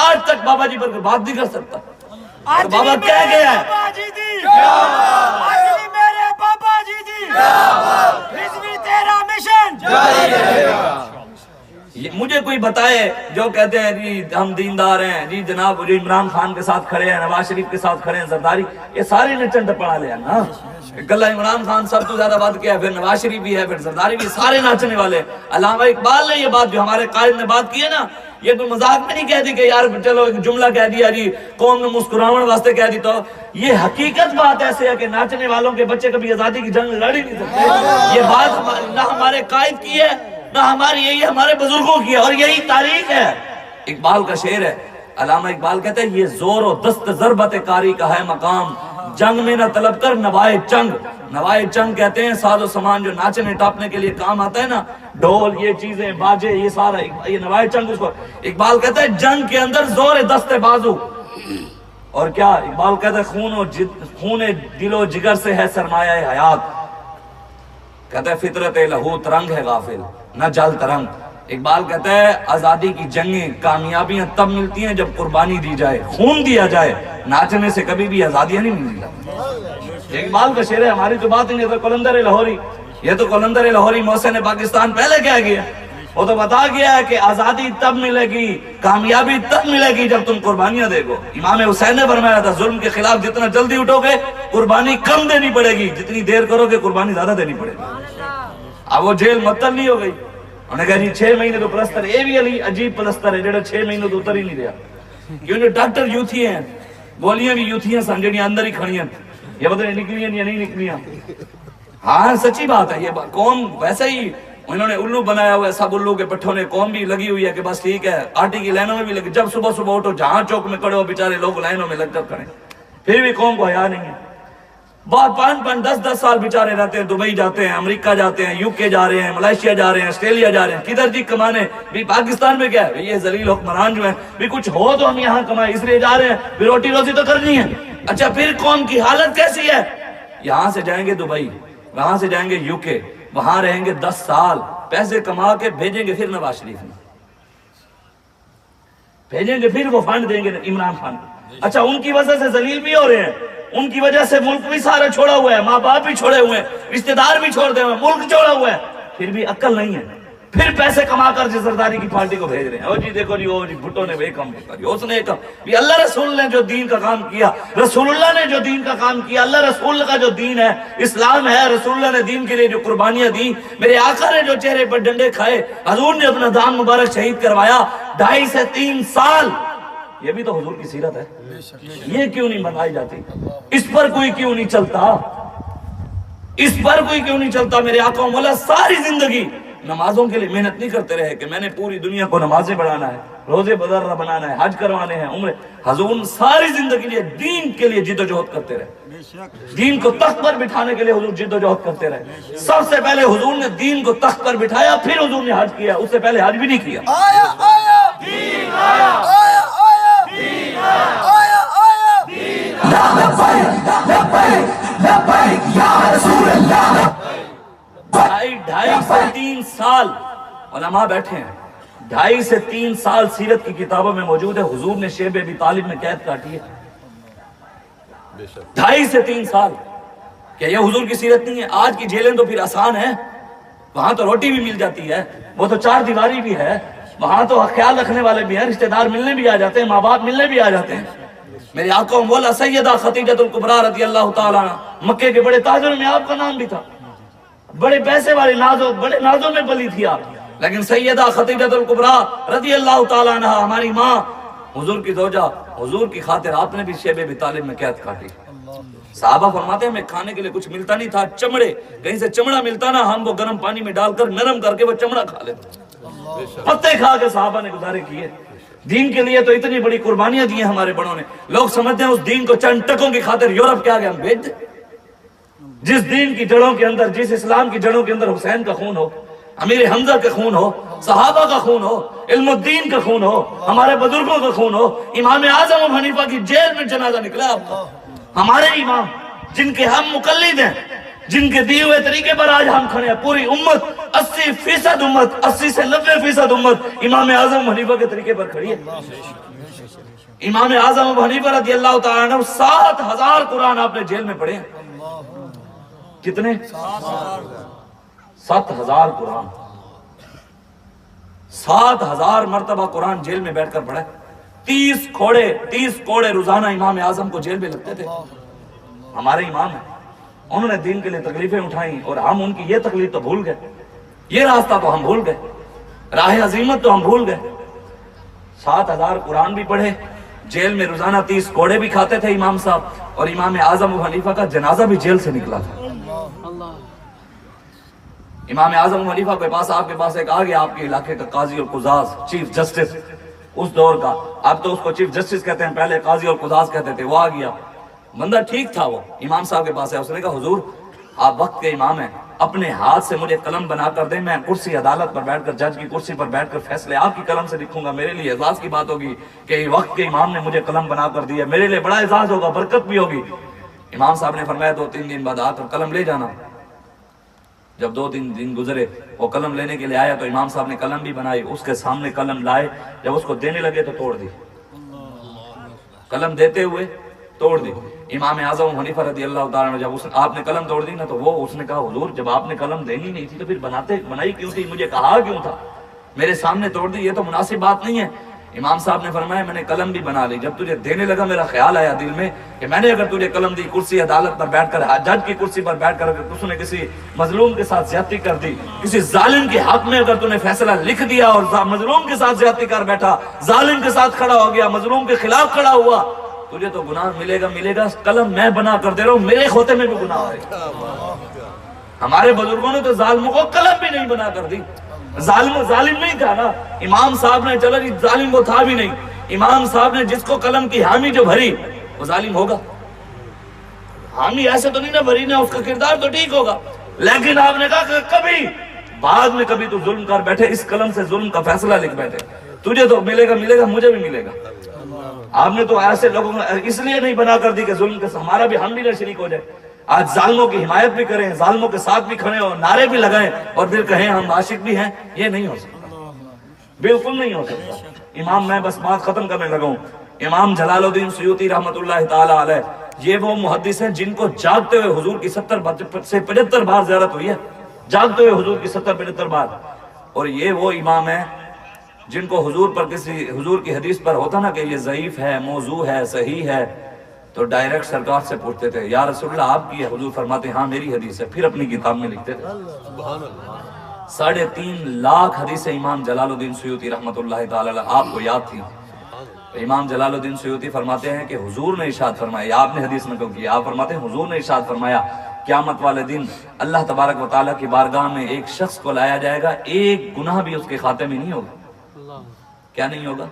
آج تک بابا جی پر بات نہیں کر سکتا، بابا کہہ گیا ہے میرے بابا جی دی رضوی تیرا مشن۔ مجھے کوئی بتائے جو کہتے ہیں جی ہم دیندار ہیں، جی جناب جو عمران خان کے ساتھ کھڑے ہیں، نواز شریف کے ساتھ کھڑے ہیں، زرداری، یہ سارے نچن ٹپڑا لے ہیں نا، گلہ عمران خان سب تو زیادہ بات کیا ہے، پھر نواز شریف بھی ہے، پھر زرداری بھی، سارے ناچنے والے۔ علامہ اقبال نے یہ بات جو ہمارے قائد نے بات کی ہے نا، یہ کوئی مذاق میں نہیں کہہ دی کہ یار چلو ایک جملہ کہہ دیا جی قوم نے مسکراون واسطے کہہ دی، تو یہ حقیقت بات ایسے ہے کہ ناچنے والوں کے بچے کبھی آزادی کی جنگ لڑ ہی نہیں سکتے۔ یہ بات نہ ہمارے قائد کی ہے نہ ہماری، یہی ہمارے بزرگوں کی ہے اور یہی تاریخ ہے۔ اقبال کا شعر ہے، علامہ اقبال کہتے ہیں یہ زور و دست ضربت کاری کا ہے مقام، جنگ میں نہ طلب کر نوائے چنگ. نوائے چنگ کہتے ہیں ساز و سامان جو ناچنے ٹاپنے کے لیے کام آتا ہے نا، ڈھول، یہ چیزیں، باجے، یہ سارا، یہ نوائے چنگ اس کو. اقبال کہتا ہے جنگ کے اندر زور دست بازو. اور کیا اقبال کہتا ہے خون دل و جگر سے ہے سرمایہ حیات. کہتا ہے فطرت لہو ترنگ ہے غافل نہ جل ترنگ. اقبال کہتا ہے آزادی کی جنگیں کامیابیاں تب ملتی ہیں جب قربانی دی جائے، خون دیا جائے. ناچنے سے کبھی بھی آزادیاں نہیں ملتی. اقبال کا شعر ہے، ہماری تو بات نہیں. تو قلندر لاہوری، یہ تو قلندر لاہوری محسن پاکستان پہلے کیا گیا، وہ تو بتا گیا ہے کہ آزادی تب ملے گی، کامیابی تب ملے گی جب تم قربانیاں دے گو. امام حسین نے فرمایا تھا ظلم کے خلاف جتنا جلدی اٹھو گے قربانی کم دینی پڑے گی، جتنی دیر کرو گے قربانی زیادہ دینی پڑے گی. اب وہ جیل معطل نہیں ہو گئی. انہوں نے کہا جی 6 مہینے تو پلستر، یہ بھی علی عجیب پلستر ہے جڑا 6 مہینے تو اتر ہی نہیں رہا. کیونکہ ڈاکٹر یوتھی ہیں، گولیاں بھی یوتھیاں سن جڑیاں اندر ہی کھڑیاں، یہ پتہ نہیں نکلیاں یا نہیں نکلیاں. ہاں سچی بات ہے. یہ قوم ویسے ہی انہوں نے الو بنایا ہوا ہے، سب الو کے پٹھوں نے قوم بھی لگی ہوئی ہے کہ بس ٹھیک ہے. آٹی کی لائنوں میں بھی لگی، جب صبح صبح اٹھو جہاں چوک میں کھڑے ہو بیچارے لوگ لائنوں میں لگ کر کھڑے، پھر بھی قوم کو حیا نہیں ہے. بہت 5-5 10-10 سال بیچارے رہتے ہیں، دبئی جاتے ہیں، امریکہ جاتے ہیں، یو کے جا رہے ہیں، ملائیشیا جا رہے ہیں، آسٹریلیا جا رہے ہیں. کدھر جی کمانے؟ بھی پاکستان میں کیا ہے، یہ ذلیل حکمران جو ہیں بھی کچھ ہو تو ہم یہاں کمائیں اس لیے جا رہے ہیں، بھی روٹی روزی تو کرنی ہے. اچھا پھر قوم کی حالت کیسی ہے؟ یہاں سے جائیں گے دبئی، وہاں سے جائیں گے یو کے، وہاں رہیں گے 10 سال، پیسے کما کے بھیجیں گے پھر نواز شریف میں، بھیجیں گے پھر وہ فنڈ دیں گے عمران خان. اچھا ان کی وجہ سے ذلیل بھی ہو رہے ہیں، ان کی وجہ سے ملک بھی سارا چھوڑا ہوا ہے، ماں باپ بھی چھوڑے ہوئے ہیں، رشتہ دار بھی چھوڑ دے ہوئے ہیں، ملک چھوڑا ہوا ہے، پھر بھی عقل نہیں ہے. پھر پیسے کما کر جی زرداری کی پارٹی کو بھیج رہے ہیں. او جی دیکھو جی، او جی بھٹو نے وہ کام کیا، اس نے کام بھی. اللہ رسول نے جو دین کا کام کیا، رسول اللہ نے جو دین کا کام کیا، اللہ رسول کا جو دین ہے، اسلام ہے، رسول اللہ نے دین کے لیے جو قربانیاں دی، میرے آقا نے جو چہرے پر ڈنڈے کھائے، حضور نے اپنا دان مبارک شہید کروایا 2.5 سے 3 سال. یہ بھی تو حضور کی سیرت ہے. یہ کیوں نہیں بتائی جاتی؟ اس پر کوئی کیوں نہیں چلتا؟ اس پر کوئی کیوں نہیں چلتا؟ میرے آقا و مولا ساری زندگی نمازوں کے لیے محنت نہیں کرتے رہے کہ میں نے پوری دنیا کو نمازیں بڑھانا ہے، روزے بدرہ بنانا ہے، حج کروانے ہیں، عمرے. حضور ساری زندگی لیے دین کے لیے جد و جہد کرتے رہے، دین کو تخت پر بٹھانے کے لیے حضور جد و جہد کرتے رہے. سب سے پہلے حضور نے دین کو تخت پر بٹھایا، پھر حضور نے حج کیا، اس سے پہلے حج بھی نہیں کیا. آیا آیا دین آیا آیا آیا دین آیا آیا دین لبیک لبیک لبیک یا رسول اللہ. 2.5 سے 3 سال علماء بیٹھے ہیں، 2.5 سے 3 سال سیرت کی کتابوں میں موجود ہے. حضور نے شیب ابی طالب میں قید کاٹی ہے 2.5 سے 3 سال. کیا یہ حضور کی سیرت نہیں ہے؟ آج کی جیلیں تو پھر آسان ہیں، وہاں تو روٹی بھی مل جاتی ہے، وہ تو 4 دیواری بھی ہے، وہاں تو خیال رکھنے والے بھی ہیں، رشتہ دار ملنے بھی آ جاتے ہیں، ماں باپ ملنے بھی آ جاتے ہیں. میرے آقا و مولا سیدہ خدیجہ الکبریٰ رضی اللہ تعالیٰ عنہ، مکے کے بڑے تاجروں میں آپ کا نام بھی تھا، بڑے پیسے والے بڑے نازوں میں پلی تھی آپ. لیکن سیدہ خدیجہ الکبریٰ رضی اللہ تعالیٰ عنہ ہماری ماں، حضور کی زوجہ، حضور کی خاطر آپ نے بھی شیب ابی طالب میں قید کاٹی. صحابہ فرماتے ہیں ہمیں کھانے کے لیے کچھ ملتا نہیں تھا، چمڑے، کہیں سے چمڑا ملتا نا، ہم وہ گرم پانی میں ڈال کر نرم کر کے وہ چمڑا کھا لیتے، پتے کھا کے صحابہ نے گزارے کیے. دین کے لیے تو اتنی بڑی قربانیاں دی ہیں ہمارے بڑوں نے. لوگ سمجھتے ہیں اس دین کو چند ٹکوں کی خاطر یورپ کے آگے ہم بھیج دیں. جس دین کی جڑوں کے اندر، جس اسلام کی جڑوں کے اندر حسین کا خون ہو، امیر حمزہ کا خون ہو، صحابہ کا خون ہو، علم الدین کا خون ہو، ہمارے بزرگوں کا خون ہو. امام اعظم ابو حنیفہ کی جیل میں جنازہ نکلا آپ کا. ہمارے امام جن کے ہم مقلد ہیں، جن کے دیے ہوئے طریقے پر آج ہم کھڑے ہیں، پوری امت 80% امت، 80 سے 90% امت امام اعظم ابو حنیفہ کے طریقے پر کھڑی ہے. امام اعظم ابو حنیفہ رضی اللہ تعالیٰ عنہ 7000 قرآن آپ نے جیل میں پڑھے ہیں. کتنے؟ 7000 قرآن، 7000 مرتبہ قرآن جیل میں بیٹھ کر پڑھا. 30 کوڑے روزانہ امام اعظم کو جیل میں لگتے تھے. ہمارے امام ہیں، انہوں نے دین کے لیے تکلیفیں اٹھائیں اور ہم ان کی یہ تکلیف تو بھول گئے، یہ راستہ تو ہم بھول گئے، راہ عظیمت تو ہم بھول گئے. 7000 قرآن بھی پڑھے، جیل میں روزانہ 30 کوڑے بھی کھاتے تھے امام صاحب، اور امام اعظم ابو حنیفہ کا جنازہ بھی جیل سے نکلا تھا. امام اعظم ابو حنیفہ کے پاس، آپ کے پاس ایک آ گیا آپ کے علاقے کا قاضی اور قضاض، چیف جسٹس اس دور کا. اب تو اس کو چیف جسٹس کہتے ہیں، پہلے قاضی اور قضاض کہتے تھے. وہ آ گیا، بندہ ٹھیک تھا، وہ امام صاحب کے پاس ہے، اس نے کہا حضور آپ وقت کے امام ہیں، اپنے ہاتھ سے مجھے قلم بنا کر دیں، میں کرسی عدالت پر بیٹھ کر، جج کی کرسی پر بیٹھ کر فیصلے آپ کی قلم سے لکھوں گا، میرے لیے اعزاز کی بات ہوگی کہ وقت کے امام نے مجھے قلم بنا کر دیا، میرے لیے بڑا اعزاز ہوگا، برکت بھی ہوگی۔ امام صاحب نے فرمایا 2-3 دن بعد آ کر قلم لے جانا۔ جب 2-3 دن گزرے، وہ قلم لینے کے لیے آیا تو امام صاحب نے قلم بھی بنائی، اس کے سامنے قلم لائے، جب اس کو دینے لگے تو توڑ دی، قلم دیتے ہوئے توڑ دی۔ امام اعظم حنیفہ رضی اللہ تعالیٰ عنہ جب آپ نے قلم توڑ دی نا تو اس نے کہا حضور جب آپ نے قلم دینی نہیں تھی تو پھر بنائی کیوں تھی، مجھے کہا کیوں تھا، میرے سامنے توڑ دی، یہ تو مناسب بات نہیں ہے۔ امام صاحب نے فرمایا میں نے قلم بھی بنا لی، جب تجھے دینے لگا میرا خیال آیا دل میں کہ میں نے اگر تجھے قلم دی، کرسی عدالت پر بیٹھ کر، جج کی کرسی پر بیٹھ کر اگر تُس نے کسی مظلوم کے ساتھ زیادتی کر دی، کسی ظالم کے حق میں اگر تو نے فیصلہ لکھ دیا اور مظلوم کے ساتھ زیادتی کر بیٹھا، ظالم کے ساتھ کھڑا ہو گیا، مظلوم کے خلاف کھڑا ہوا، تجھے تو گناہ ملے گا، قلم میں بنا کر دے رہا ہوں، میرے کھوتے میں بھی گناہ ہے۔ ہمارے بزرگوں نے تو ظالموں کو قلم بھی نہیں بنا کر دی، ظالم نہیں تھا نا امام صاحب نے، چلو جی ظالم وہ تھا بھی نہیں، امام صاحب نے جس کو قلم کی حامی جو بھری وہ ظالم ہوگا، حامی ایسے تو نہیں نہ بھری نا، اس کا کردار تو ٹھیک ہوگا، لیکن آپ نے کہا کہ کبھی بعد میں کبھی تو ظلم کر بیٹھے، اس قلم سے ظلم کا فیصلہ لکھ بیٹھے، تجھے تو ملے گا، مجھے بھی ملے گا۔ آپ نے تو ایسے لوگوں کو اس لیے نہیں بنا کر دی کہ ظلم کے ہمارا بھی، ہم بھی نہ شریک ہو جائے، آج ظالموں کی حمایت بھی کریں، ظالموں کے ساتھ بھی کھڑے ہو، نعرے بھی لگائیں اور پھر کہیں ہم عاشق بھی ہیں، یہ نہیں ہو سکتا، بالکل نہیں ہو سکتا۔ میں بس بات ختم کرنے لگا ہوں، امام جلال الدین سیوطی رحمۃ اللہ تعالی علیہ، یہ وہ محدث ہیں جن کو جاگتے ہوئے حضور کی 70 سے 75 بار زیارت ہوئی ہے، جاگتے ہوئے حضور کی 70-75 بار، اور یہ وہ امام ہیں جن کو حضور کی حدیث پر ہوتا نا کہ یہ ضعیف ہے، موضوع ہے، صحیح ہے، تو ڈائریکٹ سرکار سے پوچھتے تھے یا رسول اللہ آپ کی ہے، حضور فرماتے ہاں میری حدیث ہے، پھر اپنی کتاب میں لکھتے تھے۔ 3.5 لاکھ حدیثیں امام جلال الدین سیوطی رحمۃ اللہ تعالی علیہ آپ کو یاد تھی۔ امام جلال الدین سیوطی فرماتے ہیں کہ حضور نے ارشاد فرمایا، آپ نے حدیث میں کیوں کیا، آپ فرماتے ہیں حضور نے ارشاد فرمایا قیامت والے دن اللہ تبارک و تعالیٰ کی بارگاہ میں ایک شخص کو لایا جائے گا، ایک گناہ بھی اس کے خاتے میں نہیں ہوگا۔ کیا نہیں ہوگا؟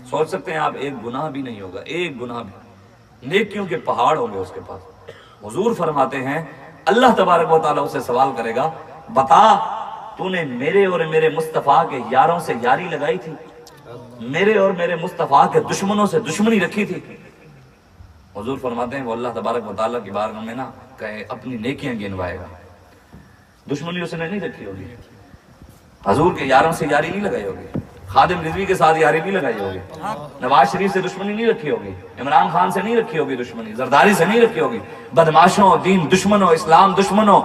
سوچ سکتے ہیں آپ، ایک گناہ بھی نہیں ہوگا، ایک گناہ بھی، نیکیوں کے پہاڑ ہوں گے اس کے پاس۔ حضور فرماتے ہیں اللہ تبارک و تعالیٰ اسے سوال کرے گا، بتا تو نے میرے اور میرے مصطفیٰ کے یاروں سے یاری لگائی تھی، میرے اور میرے مصطفیٰ کے دشمنوں سے دشمنی رکھی تھی؟ حضور فرماتے ہیں وہ اللہ تبارک و تعالیٰ کی بارگاہ میں نا کہے اپنی نیکیاں گنوائے گا، دشمنی اس نے نہیں رکھی ہوگی، حضور کے یاروں سے یاری نہیں لگائی ہوگی، خادم رضوی کے ساتھ یاری نہیں لگائی ہوگی، نواز شریف سے دشمنی نہیں رکھی ہوگی، عمران خان سے نہیں رکھی ہوگی دشمنی، زرداری سے نہیں رکھی ہوگی، بدماشوں، دین دشمنوں، اسلام دشمنوں،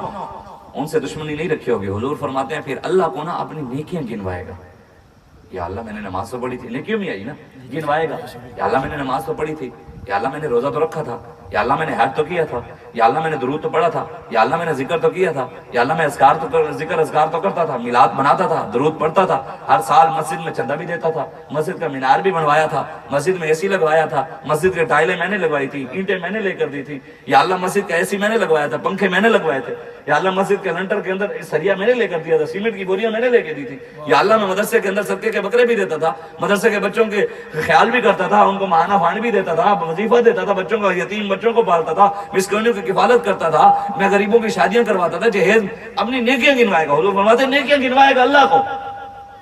ان سے دشمنی نہیں رکھی ہوگی۔ حضور فرماتے ہیں پھر اللہ کو نا اپنی نیکیاں گنوائے گا، یا اللہ میں نے نماز تو پڑھی تھی، نیکیوں میں آئی نا، گنوائے گا، یا اللہ میں نے نماز تو پڑھی تھی، یا اللہ میں نے روزہ تو رکھا تھا، یا اللہ میں نے حج تو کیا تھا، یا اللہ میں نے درود تو پڑھا تھا، یا اللہ میں نے ذکر تو کیا تھا، یا اللہ میں اذکار تو کرتا تھا، میلاد بناتا تھا، درود پڑھتا تھا، ہر سال مسجد میں چندہ بھی دیتا تھا، مسجد کا مینار بھی بنوایا تھا، مسجد میں اے سی لگوایا تھا، مسجد کے ٹائلیں میں نے لگوائی تھی، اینٹیں میں نے لے کر دی تھی، یا اللہ مسجد کا اے سی میں نے لگوایا تھا، پنکھے میں نے لگوائے تھے، یا اللہ مسجد کے لنٹر کے اندر سریا میں نے لے کر دیا تھا، سیمنٹ کی بوریاں میں نے لے کے دی تھی، یا اللہ میں مدرسے کے اندر صدقے کے بکرے بھی دیتا تھا، مدرسے کے بچوں کے خیال بھی کرتا تھا، ان کو ماہانہ فانڈ بھی دیتا تھا، وظیفہ دیتا تھا، بچوں کا یتیم بچوں کو پالتا تھا، مسکینوں کی کفالت کرتا تھا، میں غریبوں کی شادیاں کرواتا تھا، جہیز اپنی نیکیاں گنوائے گا۔ حضور فرماتے ہیں نیکیاں گنوائے گا اللہ کو۔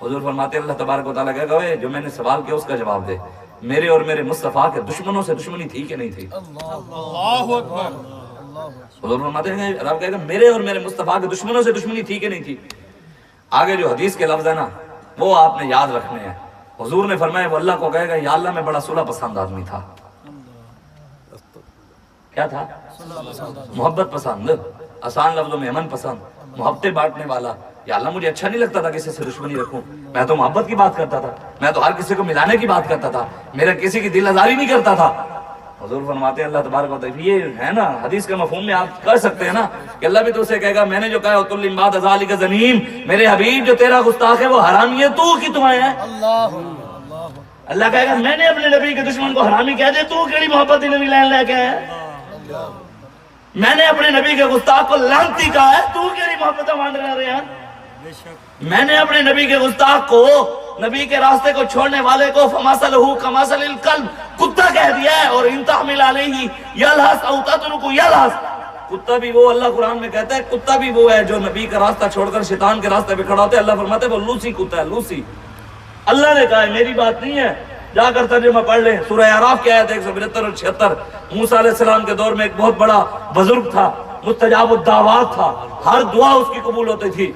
حضور فرماتے ہیں اللہ تبارک و تعالیٰ کہے گا جو میں نے سوال کیا اس کا جواب دے، میرے اور میرے مصطفیٰ کے دشمنوں سے دشمنی تھی کہ نہیں تھی؟ اللہ اکبر۔ حضور فرماتے ہیں رب کہے گا میرے اور میرے مصطفیٰ کے دشمنوں سے دشمنی تھی کہ نہیں تھی؟ آگے جو حدیث کے لفظ ہے نا وہ آپ نے یاد رکھنے ہیں۔ حضور نے فرمایا وہ اللہ کو کہے گا یا اللہ میں بڑا صلح پسند آدمی تھا۔ کیا تھا؟ محبت پسند، آسان لفظوں میں امن پسند، محبتیں بانٹنے والا۔ یا اللہ مجھے اچھا نہیں لگتا تھا کسی سے دشمنی رکھوں، میں تو محبت کی بات کرتا تھا، میں تو ہر کسی کو ملانے کی بات کرتا تھا، میرا کسی کی دل آزاری نہیں کرتا تھا۔ حضور فرماتے ہیں اللہ تبارک و تعالیٰ یہ ہے نا حدیث کے مفہوم میں آپ کر سکتے ہیں نا کہ اللہ بھی تو اسے کہے گا میں نے جو کہا تل بعد ذالک ظنیم، میرے حبیب جو تیرا گستاخ ہے وہ حرامی ہے، تو کی تمہیں ہے؟ اللہ کہے گا میں نے اپنے نبی کے دشمن کو حرامی کہہ دے، تو کیڑی محبت نبی لین لے کے ہے؟ میں نے اپنے نبی کے گستاخ کو لعنتی کہا ہے، تو کیڑی محبت مان رہے ہیں؟ میں نے اپنے نبی کے گستاخ کو، نبی کے راستے کو چھوڑنے والے کو فماثلہ کمثل الکلب، کتا کہہ دیا ہے، اور ان تحمل علیہ یلہث او تترکہ یلہث، کتا بھی وہ اللہ قرآن میں کہتا ہے، کتا بھی وہ ہے جو نبی کا راستہ چھوڑ کر شیطان کے راستے پہ کھڑا ہوتا ہے، اللہ فرماتا ہے وہ لوسی کتا ہے، لوسی۔ اللہ نے کہا ہے، میری بات نہیں ہے، جا کر ترجمہ پڑھ لیں، سورہ اعراف کی آیت 172 اور 76۔ موسیٰ علیہ السلام کے دور میں ایک بہت بڑا بزرگ تھا، مستجاب الدعوات تھا، ہر دعا اس کی قبول ہوتی تھی۔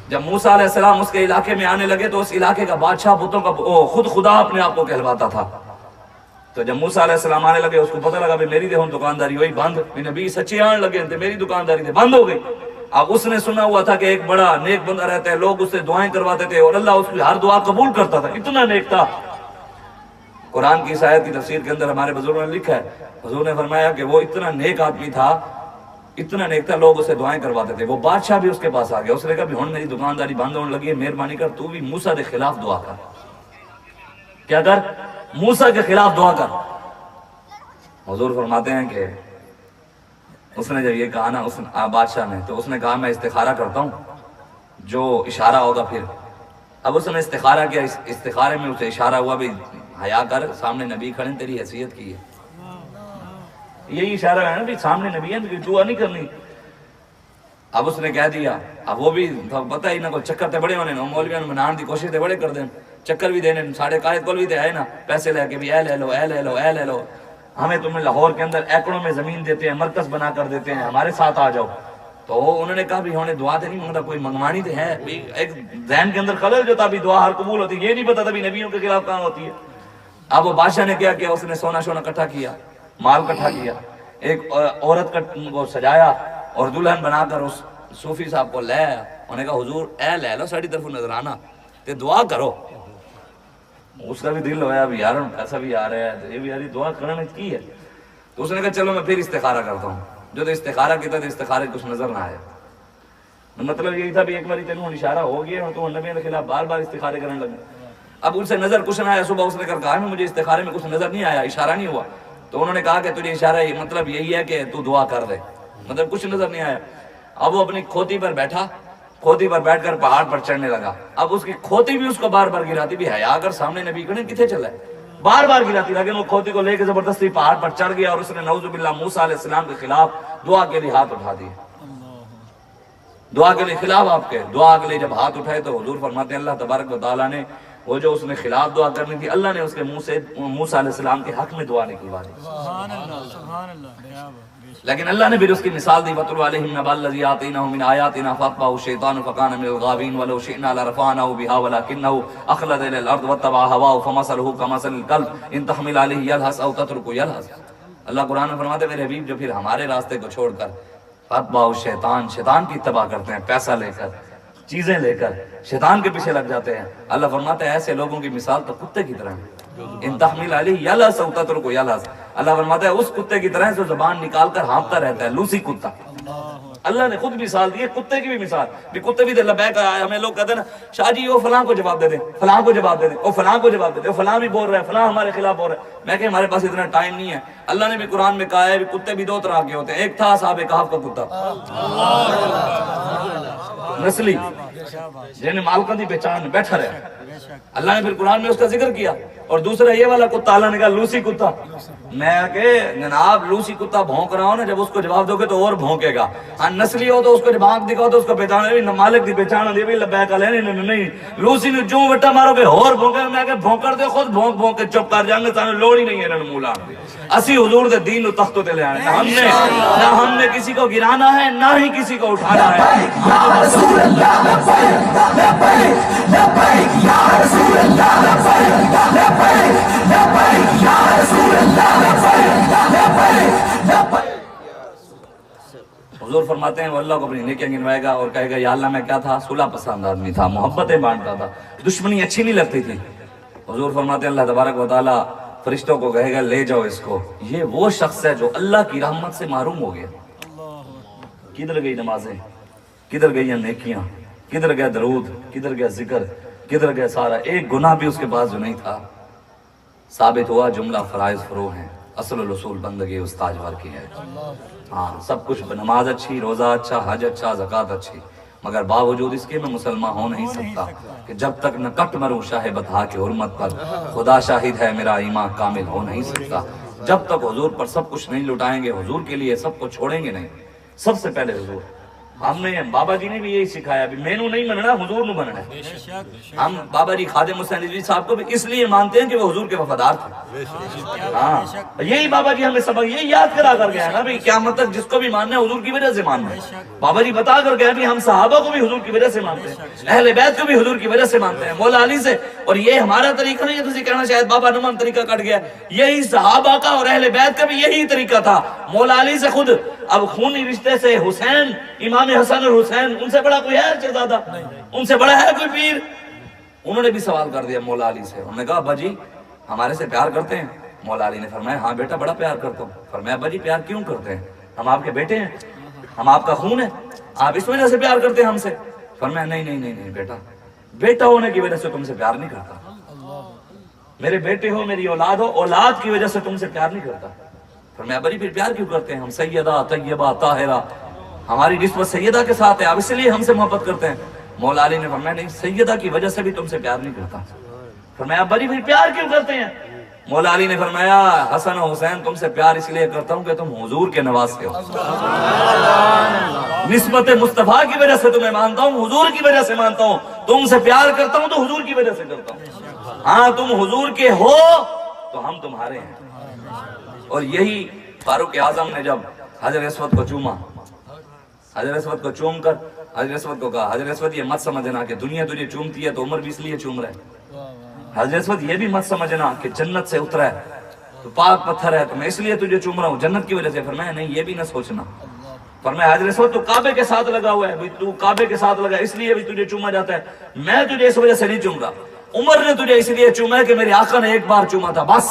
جب موسیٰ علیہ السلام اس کے علاقے میں آنے لگے تو اس علاقے کا بادشاہ بتوں کا خود خدا اپنے آپ کو کہلواتا تھا۔ تو جب موسیٰ علیہ السلام آنے لگے، اس کو پتہ لگا بھی میری دیکھوں دکانداری ہوئی بند، نبی سچے آنے لگے تھے، میری دکانداری تھے بند ہو گئی۔ اب اس نے سنا ہوا تھا کہ ایک بڑا نیک بندہ رہتا ہے، لوگ اس سے دعائیں کرواتے تھے اور اللہ اس کی ہر دعا قبول کرتا تھا، اتنا نیک تھا۔ قرآن کی اس آیت کی تفسیر کے اندر ہمارے بزرگوں نے لکھا ہے، حضور نے فرمایا کہ وہ اتنا نیک آدمی تھا، اتنا نیک تھا، لوگ اسے دعائیں کرواتے تھے۔ وہ بادشاہ بھی اس کے پاس آ گیا، اس نے کہا بھی ہن میری دکانداری بند ہونے لگی ہے، مہربانی کر تو بھی موسیٰ کے خلاف دعا کر۔ کیا کر؟ موسیٰ کے خلاف دعا کر۔ حضور فرماتے ہیں کہ اس نے جب یہ کہا نا بادشاہ نے، تو اس نے کہا میں استخارہ کرتا ہوں، جو اشارہ ہوگا پھر۔ اب اس نے استخارہ کیا، استخارے میں اسے اشارہ ہوا بھی حیا کر، سامنے نبی کھڑے ہیں، تیری حیثیت کی ہے، یہی اشارہ ہے نا بھی سامنے نبی ہیں تو دعا نہیں کرنی۔ اب اس نے کہہ دیا، اب وہ بھی پتہ ہی نہ کوئی چکر تے بڑے ہونے، مولویوں نے منان دی کوشش تے بڑے کر دیں، چکر بھی دینے، ساڑھے قائد کول بھی تے آئے نا پیسے لے کے بھی اے لے لو اے لے لو اے لے لو، ہمیں تمہیں لاہور کے اندر ایکڑوں میں زمین دیتے ہیں، مرکز بنا کر دیتے ہیں، ہمارے ساتھ آ جاؤ۔ تو انہوں نے کہا بھی ہمیں دعا تے نہیں مانگتا، کوئی منگوانی تے ہے، ایک ذہن کے اندر خلل جو تھا بھی دعا ہر قبول ہوتی، یہ نہیں پتا تھا بھی نبیوں کے خلاف کہاں ہوتی ہے۔ اب وہ بادشاہ نے کیا کیا، اس نے سونا شونا کٹھا کیا، مال کٹھا کیا، ایک عورت کو سجایا اور دلہن بنا کر اس صوفی صاحب کو لے آیا، انہوں نے کہا حضور اے لے لو ساڑی طرف نظر آنا تے دعا کرو۔ اس کا بھی دل ہویا بھی یار ایسا بھی آ رہا ہے تو یہ بھی یاری دعا کرنا کی ہے۔ تو اس نے کہا چلو میں پھر استخارہ کرتا ہوں۔ جو تو استخارہ کیا تھا استخارے کچھ نظر نہ آیا، مطلب یہی تھا بھی ایک باری تینوں اشارہ ہو گیا تو نبی کے خلاف بار بار استخارے کرنے لگے۔ اب ان سے نظر کچھ نہ آیا، صبح اس نے کہا مجھے استخارے میں کچھ نظر نہیں آیا، اشارہ نہیں ہوا۔ تو انہوں نے کہا کہ تجھے اشارہ مطلب یہی ہے کہ تو دعا کر دے، مطلب کچھ نظر نہیں آیا۔ اب وہ اپنی کھوتی پر بیٹھا، کھوتی پر بیٹھ کر پہاڑ پر چڑھنے لگا۔ اب اس کی کھوتی بھی اس کو بار بار گراتی بھی حیا اگر سامنے نبی کھڑے کتنے چلا ہے، بار بار گراتی، لیکن وہ کھوتی کو لے کے زبردستی پہاڑ پر چڑھ گیا اور اس نے نعوذ باللہ موسیٰ علیہ السلام کے خلاف دعا کے لیے ہاتھ اٹھا دیے۔ دعا کے لیے خلاف آپ کے دعا کے لیے جب ہاتھ اٹھائے تو حضور فرماتے ہیں اللہ تبارک و تعالیٰ نے وہ جو اس نے خلاف دعا کرنی تھی، اللہ نے اس کے منہ سے موسیٰ علیہ السلام کے حق میں دعا نکلوا دی۔ لیکن اللہ نے پھر اس کی مثال دی، وَاتْلُ عَلَيْهِمْ نَبَأَ الَّذِي آتَيْنَاهُ مِنْ آيَاتِنَا فَأَتْبَعَهُ الشَّيْطَانُ فَكَانَ مِنَ الْغَاوِينَ وَلَوْ شِئْنَا لَرَفَعْنَاهُ بِهَا وَلَكِنَّهُ أَخْلَدَ إِلَى الْأَرْضِ وَاتَّبَعَ هَوَاهُ فَمَثَلُهُ كَمَثَلِ الْكَلْبِ إِنْ تَحْمِلْ عَلَيْهِ يَلْهَثْ أَوْ تَتْرُكْهُ يَلْهَثْ۔ اللہ قرآن میں فرماتے ہیں میرے حبیب جو پھر ہمارے راستے کو چھوڑ کر فَأَتْبَعَهُ الشَّيْطَانُ، شیطان کی اتباع کرتے ہیں، پیسہ لے کر چیزیں لے کر شیطان کے پیچھے لگ جاتے ہیں، اللہ فرماتا ہے ایسے لوگوں کی مثال تو کتے کی طرح ہے۔ ان تحمل علیہ یلہث او تترکہ یلہث، اللہ فرماتا ہے اس کتے کی طرح جو زبان نکال کر ہانپتا رہتا ہے، لوسی کتا۔ اللہ نے خود مثال دی ہے، کتے کی بھی مثال بھی، کتے بھی لبیک آیا، ہمیں لوگ کہتے ہیں نا شاہ جی وہ فلاں کو جواب دے دیں، فلاں کو جواب دے دیں، وہ فلاں کو جواب دے دیں، وہ فلاں بھی بول رہا ہے، فلاں ہمارے خلاف بول رہا ہے۔ میں کہ ہمارے پاس اتنا ٹائم نہیں ہے۔ اللہ نے بھی قرآن میں کہا ہے کتے بھی دو طرح کے ہوتے ہیں، ایک تھا اصحاب کہف کا کتا نسلی جنہیں مالکہ دی پہچان بیٹھا رہا، اللہ نے پھر قرآن میں اس کا ذکر کیا، اور دوسرا یہ والا کتا اللہ نے کہا لوسی کتا۔ میں کہ جناب لوسی کتا بھونک رہا ہوں نا، جب اس کو جواب دو گے تو اور بھونکے گا، ہاں نسلی ہو تو اس کو جب آنکھ دکھاؤ تو اس کو پہچان ہے مالک دی پہچان ہوتی ہے، لبیک علیہ نہیں لوسی نے جو بٹا مارو گے اور بھونکے، میں کہ بھونکر دے خود بھونک بھونک کے چپ کر جائیں گے، سانو لوڑ ہی نہیں ہے انہوں نے مولا اسی حضور دے دین نو تختوں تے لے آنے، نہ ہم نے کسی کو گرانا ہے نہ ہی کسی کو اٹھانا ہے۔ یا رسول اللہ لبیک لبیک لبیک یا رسول اللہ لبیک لبیک لبیک یا رسول اللہ لبیک لبیک لبیک۔ حضور فرماتے ہیں وہ اللہ کو اپنی نیکیاں گنوائے گا اور کہے گا یا اللہ میں کیا تھا، صلح پسند آدمی تھا، محبتیں بانٹتا تھا، دشمنی اچھی نہیں لگتی تھی۔ حضور فرماتے ہیں اللہ تبارک و تعالیٰ فرشتوں کو کہے گا لے جاؤ اس کو، یہ وہ شخص ہے جو اللہ کی رحمت سے محروم ہو گیا۔ کدھر گئی نمازیں، کدھر گئی نیکیاں، کدھر گیا درود، کدھر گیا ذکر، کدھر گیا سارا، ایک گناہ بھی اس کے پاس جو نہیں تھا۔ ثابت ہوا جملہ فرائض فروع ہیں، اصل الاصول بندگی استاجور کی ہے۔ ہاں سب کچھ، نماز اچھی، روزہ اچھا، حج اچھا، زکوٰۃ اچھی، مگر باوجود اس کے میں مسلمان ہو نہیں سکتا کہ جب تک نہ کٹ مروں شاہ بطحا کی حرمت پر، خدا شاہد ہے میرا ایمان کامل ہو نہیں سکتا۔ جب تک حضور پر سب کچھ نہیں لٹائیں گے، حضور کے لیے سب کو چھوڑیں گے نہیں، سب سے پہلے حضور۔ ہم نے بابا جی نے بھی یہی سکھایا، بھی میں نو نہیں مننا، حضور نو مننا ہے۔ ہم بابا جی خادم حسین رضوی صاحب کو بھی اس لیے مانتے ہیں کہ وہ حضور کے وفادار تھے۔ ہاں یہی بابا جی ہمیں سبق یہی یاد کرا کر گیا نا بھی قیامت تک جس کو بھی ماننا ہے حضور کی وجہ سے ماننا ہے۔ بابا جی بتا کر گیا بھی ہم صحابہ کو بھی حضور کی وجہ سے مانتے ہیں، اہل بیت کو بھی حضور کی وجہ سے مانتے ہیں، مولا علی سے۔ اور یہ ہمارا طریقہ نہیں ہے تسی کہنا شاید بابا نمان طریقہ کٹ گیا، یہی صحابہ کا اور اہل بیت کا بھی یہی طریقہ تھا۔ مولا علی سے خود اب خونی رشتے سے حسین، امام حسن اور حسین، ان سے بڑا کوئی ہے شہزادہ؟ ان سے بڑا ہے کوئی پیر؟ انہوں نے بھی سوال کر دیا مولا علی سے، انہوں نے کہا ابا جی ہمارے سے پیار کرتے ہیں؟ مولا علی نے فرمایا ہاں بیٹا بڑا پیار کرتا ہوں۔ فرمایا ابا جی پیار کیوں کرتے ہیں؟ ہم آپ کے بیٹے ہیں، ہم آپ کا خون ہے، آپ اس وجہ سے پیار کرتے ہیں ہم سے؟ فرمایا نہیں نہیں نہیں نہیں بیٹا، بیٹا ہونے کی وجہ سے تم سے پیار نہیں کرتا، میرے بیٹے ہو، میری اولاد ہو، اولاد کی وجہ سے تم سے پیار نہیں کرتا۔ فرمایا ابا جی پھر پیار کیوں کرتے ہیں؟ ہم سیدہ طیبہ طاہرہ، ہماری نسبت سیدہ کے ساتھ ہے، آپ اس لیے ہم سے محبت کرتے ہیں۔ مولا علی نے فرمایا نہیں، سیدہ کی وجہ سے بھی تم سے پیار نہیں کرتا۔ فرمایا ابا جی پھر پیار کیوں کرتے ہیں؟ مولا علی نے فرمایا حسن و حسین تم سے پیار اس لیے کرتا ہوں کہ تم حضور کے نواسے ہو، نسبت مصطفیٰ کی وجہ سے تمہیں مانتا ہوں، حضور کی وجہ سے مانتا ہوں، تم سے پیار کرتا ہوں تو حضور کی وجہ سے کرتا ہوں۔ ہاں تم حضور کے ہو تو ہم تمہارے ہیں۔ اور یہی فاروق اعظم نے جب حجر اسود کو چوما، حجر اسود کو چوم کر حجر اسود کو کہا حجر اسود یہ مت سمجھنا کہ دنیا تجھے چومتی ہے تو عمر بھی اس لیے چوم رہا ہے، حجر اسود یہ بھی مت سمجھنا کہ جنت سے اترا ہے تو پاک پتھر ہے تو میں اس لیے تجھے چوم رہا ہوں جنت کی وجہ سے۔ فرمایا نہیں یہ بھی نہ سوچنا، فرمایا حجر اسود تو کعبے کے ساتھ لگا ہوا ہے، تو کعبے کے ساتھ لگا اس لیے بھی تجھے چوما جاتا ہے، میں تجھے اس وجہ سے نہیں چوم رہا، عمر نے تجھے اس لیے چوما ہے کہ میرے آقا نے ایک بار چوما تھا بس۔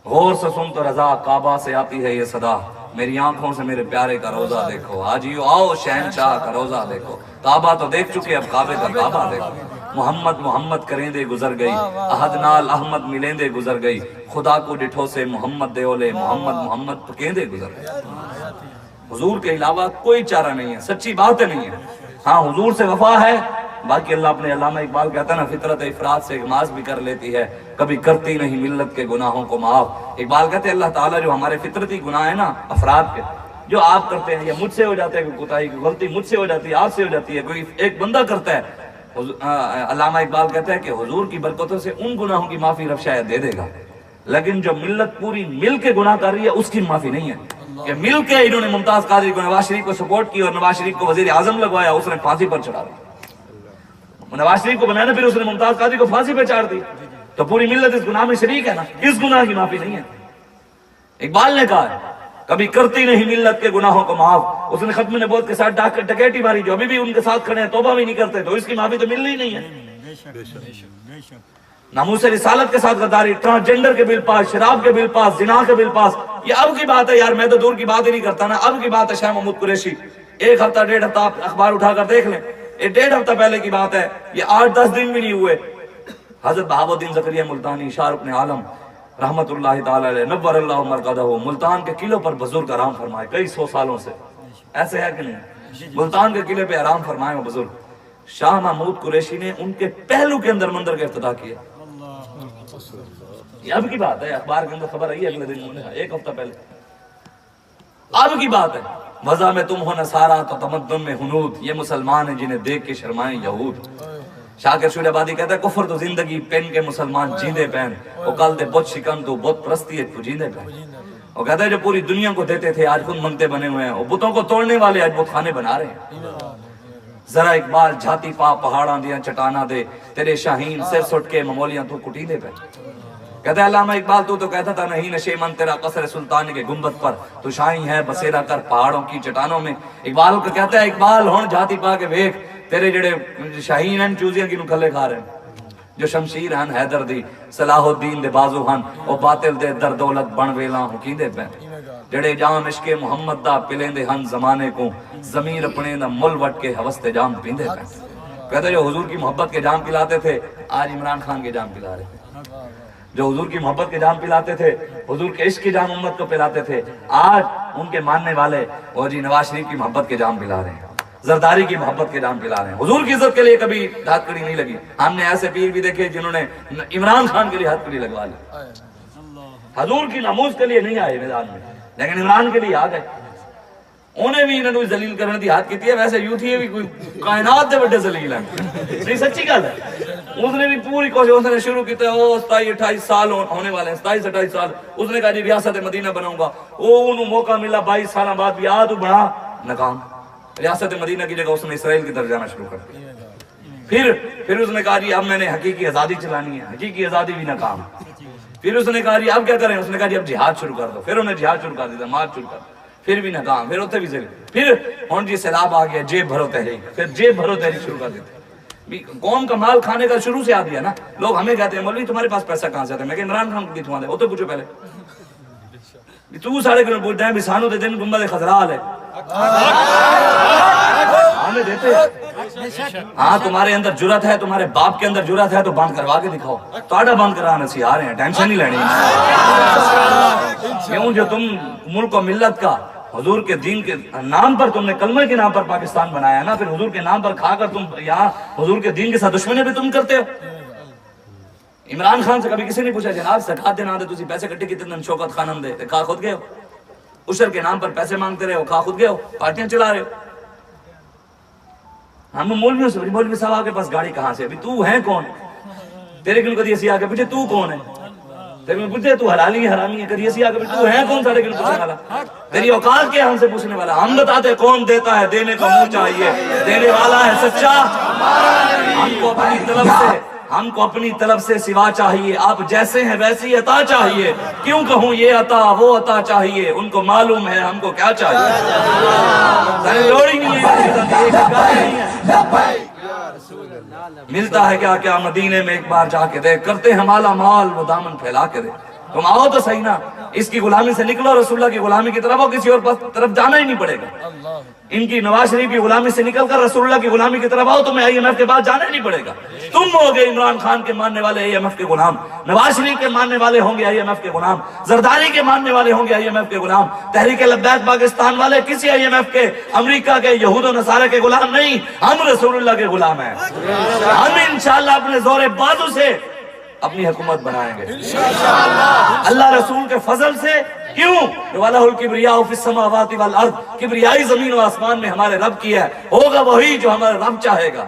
غور سے سن تو رضا کعبہ سے آتی ہے یہ صدا، میری آنکھوں سے میرے پیارے کا روزہ دیکھو، آج یو آؤ شہنشاہ کا روزہ دیکھو، کعبہ تو دیکھ چکے اب کعبے کا کعبہ دیکھو۔ محمد محمد کریں دے گزر گئی، احد نال احمد ملیں دے گزر گئی، خدا کو ڈٹھو سے محمد دے اولے، محمد محمد پکیں دے گزر گئی۔ حضور کے علاوہ کوئی چارہ نہیں ہے، سچی بات نہیں ہے۔ ہاں حضور سے وفا ہے، باقی اللہ اپنے علامہ اقبال کہتا ہے نا فطرت افراد سے اغماس بھی کر لیتی ہے، کبھی کرتی نہیں ملت کے گناہوں کو معاف۔ اقبال کہتے ہیں اللہ تعالیٰ جو ہمارے فطرتی گناہ ہیں نا افراد کے، جو آپ کرتے ہیں یا مجھ سے ہو جاتے ہیں، کوئی کوتاہی کی غلطی مجھ سے ہو جاتی ہے، آپ سے ہو جاتی ہے، کوئی ایک بندہ کرتا ہے، علامہ اقبال کہتا ہے کہ حضور کی برکتوں سے ان گناہوں کی معافی رب شاید دے دے گا، لیکن جو ملت پوری مل کے گناہ کر رہی ہے اس کی معافی نہیں ہے۔ کہ مل کے انہوں نے ممتاز قادری کو نواز شریف کو سپورٹ کی اور نواز شریف کو وزیر اعظم لگوایا، اس نے پھانسی پر چڑھا دیا، نواز شریف کو بنایا پھر اس نے ممتاز قادری کو پھانسی پہ چڑھا دی، تو پوری ملت اس گناہ میں شریک ہے نا، اس گناہ کی معافی نہیں ہے۔ اقبال نے کہا ہے کبھی کرتی نہیں ملت کے گناہوں کو معاف، اس نے ختم نبوت کے ساتھ ڈکیٹی ماری، جو ابھی بھی ان کے ساتھ کھڑے ہیں توبہ بھی نہیں کرتے، تو اس کی معافی تو ملنی نہیں ہے۔ ناموس رسالت کے ساتھ غداری، ٹرانسجنڈر کے بل پاس، شراب کے بل پاس، زنا کے بل پاس، یہ اب کی بات ہے یار، میں تو دور کی بات ہی نہیں کرتا نا، اب کی بات ہے۔ شاہ محمود قریشی ایک ہفتہ ڈیڑھ ہفتہ آپ اخبار اٹھا کر دیکھ لیں، یہ ڈیڑھ ہفتہ پہلے کی بات ہے، یہ 8-10 دن بھی نہیں ہوئے، حضرت بہاؤ الدین زکریا ملتانی شاہ رکن عالم رحمت اللہ تعالی علیہ نور اللہ مرقدہ ملتان کے قلعوں پر بزرگ آرام فرمائے کئی 100 سالوں سے، ایسے ہے کہ نہیں؟ ملتان کے قلعے پہ آرام فرمائے وہ بزرگ، شاہ محمود قریشی نے ان کے پہلو کے اندر مندر کا افتتاح کیا۔ یہ اب کی بات ہے، اخبار کے اندر خبر آئی ہے اگلے دن، ایک ہفتہ پہلے، اب کی بات ہے۔ وضع میں تم ہو نصارہ تو تمدن میں ہنود، یہ مسلمان ہیں جنہیں دیکھ کے شرمائیں یہود۔ شاکر شور آبادی کہتا ہے کفر تو زندگی پین کے مسلمان جیندے پین، وہ کل دے بت شکن تو بت پرستی ہے تو جیندے پین۔ وہ کہتا ہے جو پوری دنیا کو دیتے تھے آج خود منگتے بنے ہوئے ہیں، وہ بتوں کو توڑنے والے آج بت خانے بنا رہے ہیں۔ ذرا اقبال جھاتی پا پہاڑاں دیاں چٹانا دے، تیرے شاہین سر سٹ کے ممولیاں تو کٹیندے پین۔ کہتا ہے علامہ اقبال تو کہتا تھا نہیں نشے من تیرا قصر سلطان کے گنبد پر، تو شاہی ہے بسیرا کر پہاڑوں کی چٹانوں میں۔ اقبال کو کہتا ہے اقبال ہون جھاتی پا کے ویکھ، تیرے جڑے شاہین ہیں چوزیاں کی نو کھلے کھا رہے ہیں، جو شمشیر ہن حیدر دی صلاح الدین دے بازو ہن، او باطل دے در دولت بن ویلاں حکیندے پین، جڑے جام عشق محمد دا پلیندے ہن زمانے کو، ضمیر اپنے دا مل وٹ کے ہوس تے جام پیندے پین۔ کہتے جو حضور کی محبت کے جام پلاتے تھے آج عمران خان کے جام پلا رہے ہیں، جو حضور کی محبت کے جام پلاتے تھے, حضور کے عشق کی جام امت کو پلاتے تھے, آج ان کے ماننے والے وہ جی نواز شریف کی محبت کے جام پلا رہے ہیں, زرداری کی محبت کے جام پلا رہے ہیں. حضور کی عزت کے لیے کبھی ہاتھ کڑی نہیں لگی. ہم نے ایسے پیر بھی دیکھے جنہوں نے عمران خان کے لیے ہاتھ کڑی لگوا لی, حضور کی ناموز کے لیے نہیں آئے میدان میں, لیکن عمران کے لیے آ گئے. انہیں بھی انہوں نے ذلیل کرنے دی ہاتھ کی ہے, ویسے یوں تھی بھی کوئی کائنات دے بڑے ذلیل ہیں. نہیں سچی گل ہے, اس نے بھی پوری کوشش اس نے شروع کی تھی. 27-28 سال ہونے والے ہیں, 27-28 سال. اس نے کہا جی ریاست مدینہ بناؤں گا. وہ انہوں موقع ملا 22 سال بعد بھی تو بڑا ناکام. ریاست مدینہ کی جگہ اس نے اسرائیل کی طرف جانا شروع کر دیا. پھر اس نے کہا جی اب میں نے حقیقی آزادی چلانی ہے, حقیقی آزادی بھی ناکام. پھر اس نے کہا جی اب کیا کریں, اس نے کہا جی اب جہاد شروع کر دو. پھر انہیں جہاد شروع کر دیا, مارچ شروع کر, پھر بھی ناکام. پھر اتنے بھی ذلیل. پھر ہن جی سیلاب آ گیا, جیب بھرو تحریک. پھر جیب بھرو تحریک شروع کر دیتے. قوم کا مال کھانے کا شروع سے آ گیا نا. لوگ ہمیں کہتے ہیں مولوی تمہارے پاس پیسہ کہاں سے آتا ہے. میں کہ عمران خان کو دکھوا دے, وہ تو پوچھو پہلے. تو سارے کو پوچھتے ہیں بھی سانو دے دن گنبد خضرا ہے, ہمیں دیتے. ہاں تمہارے اندر جرات ہے, تمہارے باپ کے اندر جرات ہے تو بند کروا کے دکھاؤ. تھوڑا بند کرانا سی آ رہے ہیں, ٹینشن نہیں لینی. کیوں جو تم ملک و ملت کا حضور کے دین کے نام پر, تم نے کلمہ کے نام پر پاکستان بنایا نا, پھر حضور کے نام پر کھا کر تم یہاں حضور کے دین کے ساتھ دشمنی بھی تم کرتے ہو. عمران خان سے کبھی کسی نے پوچھا جناب زکات دینا دے تسی پیسے کٹے کتنے شوکت خانم دے, کھا خود گئے ہو. عشر کے نام پر پیسے مانگتے رہے ہو, کھا خود گئے ہو, پارٹیاں چلا رہے ہو. ہم مولویوں سے مولوی صاحب آپ کے پاس گاڑی کہاں سے, ابھی تو ہے کون, تیرے کن کدی اسی آ کے پوچھے تو کون ہے, تیرے میں پوچھے تو حلالی ہے حرامی ہے, کدی اسی آ کے تو ہے کون سارے کن پوچھنے والا, تیری اوقات کیا ہم سے پوچھنے والا. ہم بتاتے کون دیتا ہے, دینے کو منہ چاہیے, دینے والا ہے سچا. ہم کو اپنی طلب سے سوا چاہیے, آپ جیسے ہیں ویسی عطا چاہیے. کیوں کہوں یہ عطا وہ عطا چاہیے, ان کو معلوم ہے ہم کو کیا چاہیے. لوڑی نہیں ہے, ملتا ہے کیا کیا مدینے میں ایک بار جا کے دے, کرتے ہیں مالا مال وہ دامن پھیلا کے دے. تم آؤ تو صحیح نا, اس کی غلامی سے نکلو, رسول اللہ کی غلامی کی طرف, کسی اور طرف جانا ہی نہیں پڑے گا. ان کی نواز شریف کی غلامی سے نکل کر رسول اللہ کی غلامی کی طرف آؤ, تمہیں IMF کے بعد جانا ہی نہیں پڑے گا. تم ہو گے عمران خان کے ماننے والے IMF کے غلام, نواز شریف کے ماننے والے ہوں گے IMF کے غلام, زرداری کے ماننے والے ہوں گے IMF کے غلام, تحریک لبیک پاکستان والے کسی IMF کے, امریکہ کے, یہود و نصارہ کے غلام نہیں. ہم رسول اللہ کے غلام ہیں. ہم انشاءاللہ اپنے زور بازو سے اپنی حکومت بنائیں گے اللہ رسول کے فضل سے. کیوں وَلَهُ الْكِبْرِيَاءُ فِي السَّمَاوَاتِ وَالْأَرْضِ, کبریائی زمین و آسمان میں ہمارے رب کی ہے, ہوگا وہی جو ہمارے رب چاہے گا.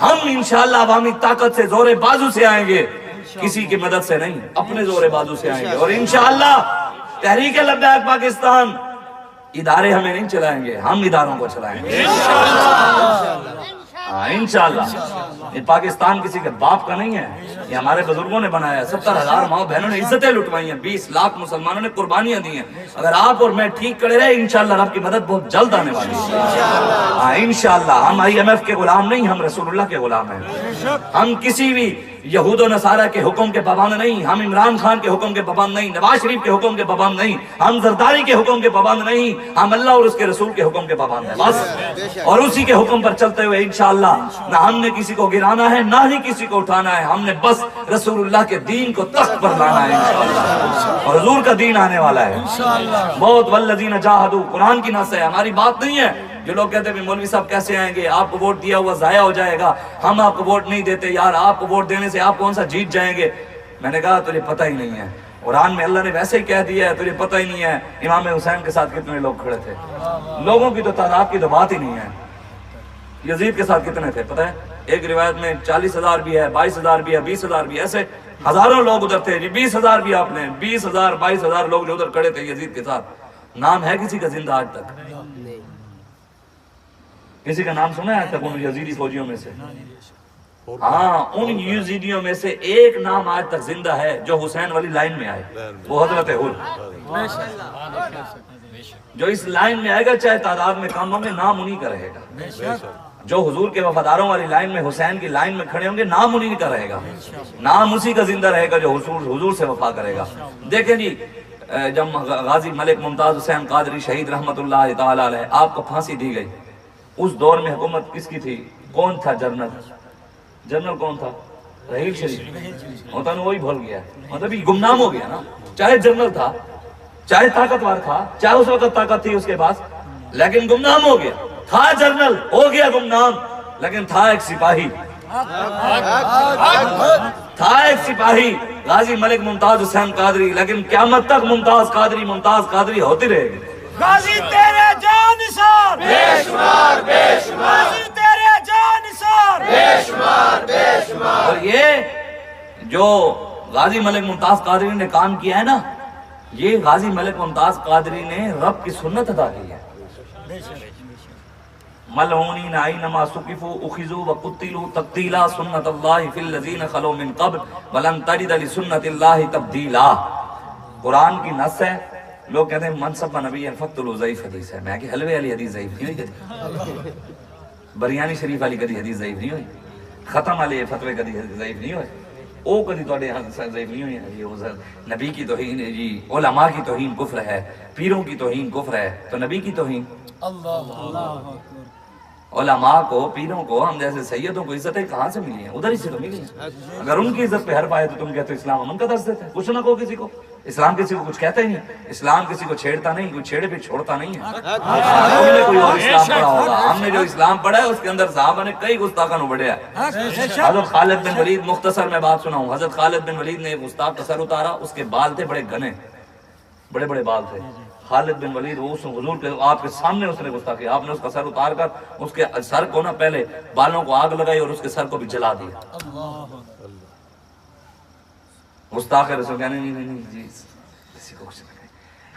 ہم انشاءاللہ عوامی طاقت سے زور بازو سے آئیں گے, کسی کی مدد سے نہیں, اپنے زور بازو سے آئیں گے. اور انشاءاللہ تحریک لبیک پاکستان ادارے ہمیں نہیں چلائیں گے, ہم اداروں کو چلائیں گے انشاءاللہ. یہ پاکستان کسی کے باپ کا نہیں ہے, یہ ہمارے بزرگوں نے بنایا ہے. 70,000 ماں بہنوں نے عزتیں لٹوائی ہیں, 20 لاکھ مسلمانوں نے قربانیاں دی ہیں. اگر آپ اور میں ٹھیک کھڑے رہے, انشاءاللہ رب کی مدد بہت جلد آنے والی ہے انشاءاللہ. ہم IMF کے غلام نہیں, ہم رسول اللہ کے غلام ہیں. ہم کسی بھی یہود و نصارہ کے حکم کے پابند نہیں, ہم عمران خان کے حکم کے پابند نہیں, نواز شریف کے حکم کے پابند نہیں, ہم زرداری کے حکم کے پابند نہیں, ہم اللہ اور اس کے رسول کے حکم کے پابند ہیں بس. اور اسی کے حکم پر چلتے ہوئے انشاءاللہ نہ ہم نے کسی کو گرانا ہے, نہ ہی کسی کو اٹھانا ہے. ہم نے بس رسول اللہ کے دین کو تخت پر لانا ہے انشاءاللہ, اور حضور کا دین آنے والا ہے بہت. والذین جاہدوا, قرآن کی نص ہے, ہماری بات نہیں ہے. جو لوگ کہتے ہیں مولوی صاحب کیسے آئیں گے, آپ کو ووٹ دیا ہوا ضائع ہو جائے گا, ہم آپ کو ووٹ نہیں دیتے یار, آپ کو ووٹ دینے سے آپ کون سا جیت جائیں گے. میں نے کہا تجھے پتہ ہی نہیں ہے, قرآن میں اللہ نے ویسے ہی کہہ دیا ہے, تجھے پتہ ہی نہیں ہے امام حسین کے ساتھ کتنے لوگ کھڑے تھے. لوگوں کی تو تعداد کی تو بات ہی نہیں ہے. یزید کے ساتھ کتنے تھے پتہ ہے, ایک روایت میں 40,000 بھی ہے, 22,000 بھی ہے, 20,000 بھی, ایسے ہزاروں لوگ ادھر تھے. 20,000 بھی آپ نے, 20,000 22,000 لوگ جو ادھر کھڑے تھے یزید کے ساتھ. نام ہے کسی کا زندہ آج تک؟ کسی کا نام سنا ہے آج تک ان یزیدی فوجیوں میں سے؟ ہاں, ان یزیدیوں میں سے ایک نام آج تک زندہ ہے جو حسین والی لائن میں آئے, وہ حضرت حر. جو اس لائن میں آئے گا چاہے تعداد میں کم ہوں گے, نام انہی کا رہے گا. جو حضور کے وفاداروں والی لائن میں, حسین کی لائن میں کھڑے ہوں گے, نام انہی کا رہے گا. نام اسی کا زندہ رہے گا جو حضور سے وفا کرے گا. دیکھیں جی, جب غازی ملک ممتاز حسین قادری شہید رحمت اللہ تعالی علیہ, آپ کو پھانسی دی گئی, اس دور میں حکومت کس کی تھی؟ کون تھا جنرل؟ جنرل کون تھا؟ رحیل شریف ہوتا نا وہی بھول گیا، مطلب یہ گمنام ہو گیا نا. چاہے جنرل تھا، چاہے طاقتور تھا، چاہے اس وقت طاقت تھی اس کے پاس، لیکن گمنام ہو گیا. تھا جنرل، ہو گیا گمنام، لیکن تھا ایک سپاہی، تھا ایک سپاہی غازی ملک ممتاز حسین قادری، لیکن قیامت تک ممتاز قادری ہوتی رہے گی. غازی تیرے جان نثار بے شمار بے شمار، غازی تیرے جان نثار بے شمار بے شمار. اور یہ جو غازی ملک ممتاز قادری نے کام کیا ہے نا، یہ غازی ملک ممتاز قادری نے رب کی سنت ادا کی ہے. ملعونین اینما ثقفوا اخذوا وقتلوا تقتیلا سنت اللہ فی الذین خلو من قبل ولن تجد لسنت اللہ تبدیلا. قرآن کی نص ہے. لوگ کہتے ہیں منصب نبی فقتلوا ضعیف حدیث ہے. میں کہ حلوے والی حدیث ضعیف نہیں ہوئی، بریانی شریف والی کدی حدیث ضعیف نہیں ہوئی، ختم والے فتوے کدی ضعیف نہیں ہوئے، او کدی توڑے یہاں ضعیف نہیں ہوئی. یہ نبی کی توہین ہے جی، علماء کی توہین کفر ہے، پیروں کی توہین کفر ہے، تو نبی کی توہین. علماء کو، پیروں کو، ہم جیسے سیدوں کو عزتیں کہاں سے ملی ہیں؟ ادھر ہی سے تو ملی ہیں. اگر ان کی عزت پہ ہر پائے تو تم کہتے ہو اسلام امن کا درس دیتا ہے. کچھ نہ کہو کسی کو، اسلام کسی کو کچھ کہتا ہی نہیں. اسلام کسی کو چھیڑتا نہیں، کوئی چھیڑے پہ چھوڑتا نہیں ہے. تم نے کوئی اور اسلام پڑھا ہوگا، ہم نے جو اسلام پڑھا ہے اس کے اندر صحابہ نے کئی گستاخانوں بڑھیا ہے. حضرت خالد بن ولید، مختصر میں بات سناؤں، حضرت خالد بن ولید نے ایک گستاخ کا سر اتارا، اس کے بال تھے بڑے گھنے، بڑے بڑے بال تھے. خالد بن ولید وہ اس حضور کے آپ کے سامنے اس نے گستاخی، آپ نے اس کا سر اتار کر اس کے سر کو نہ پہلے بالوں کو آگ لگائی اور اس کے سر کو بھی جلا دیا. گستاخ رسول کہنے نہیں جی کسی کو کچھ نہیں،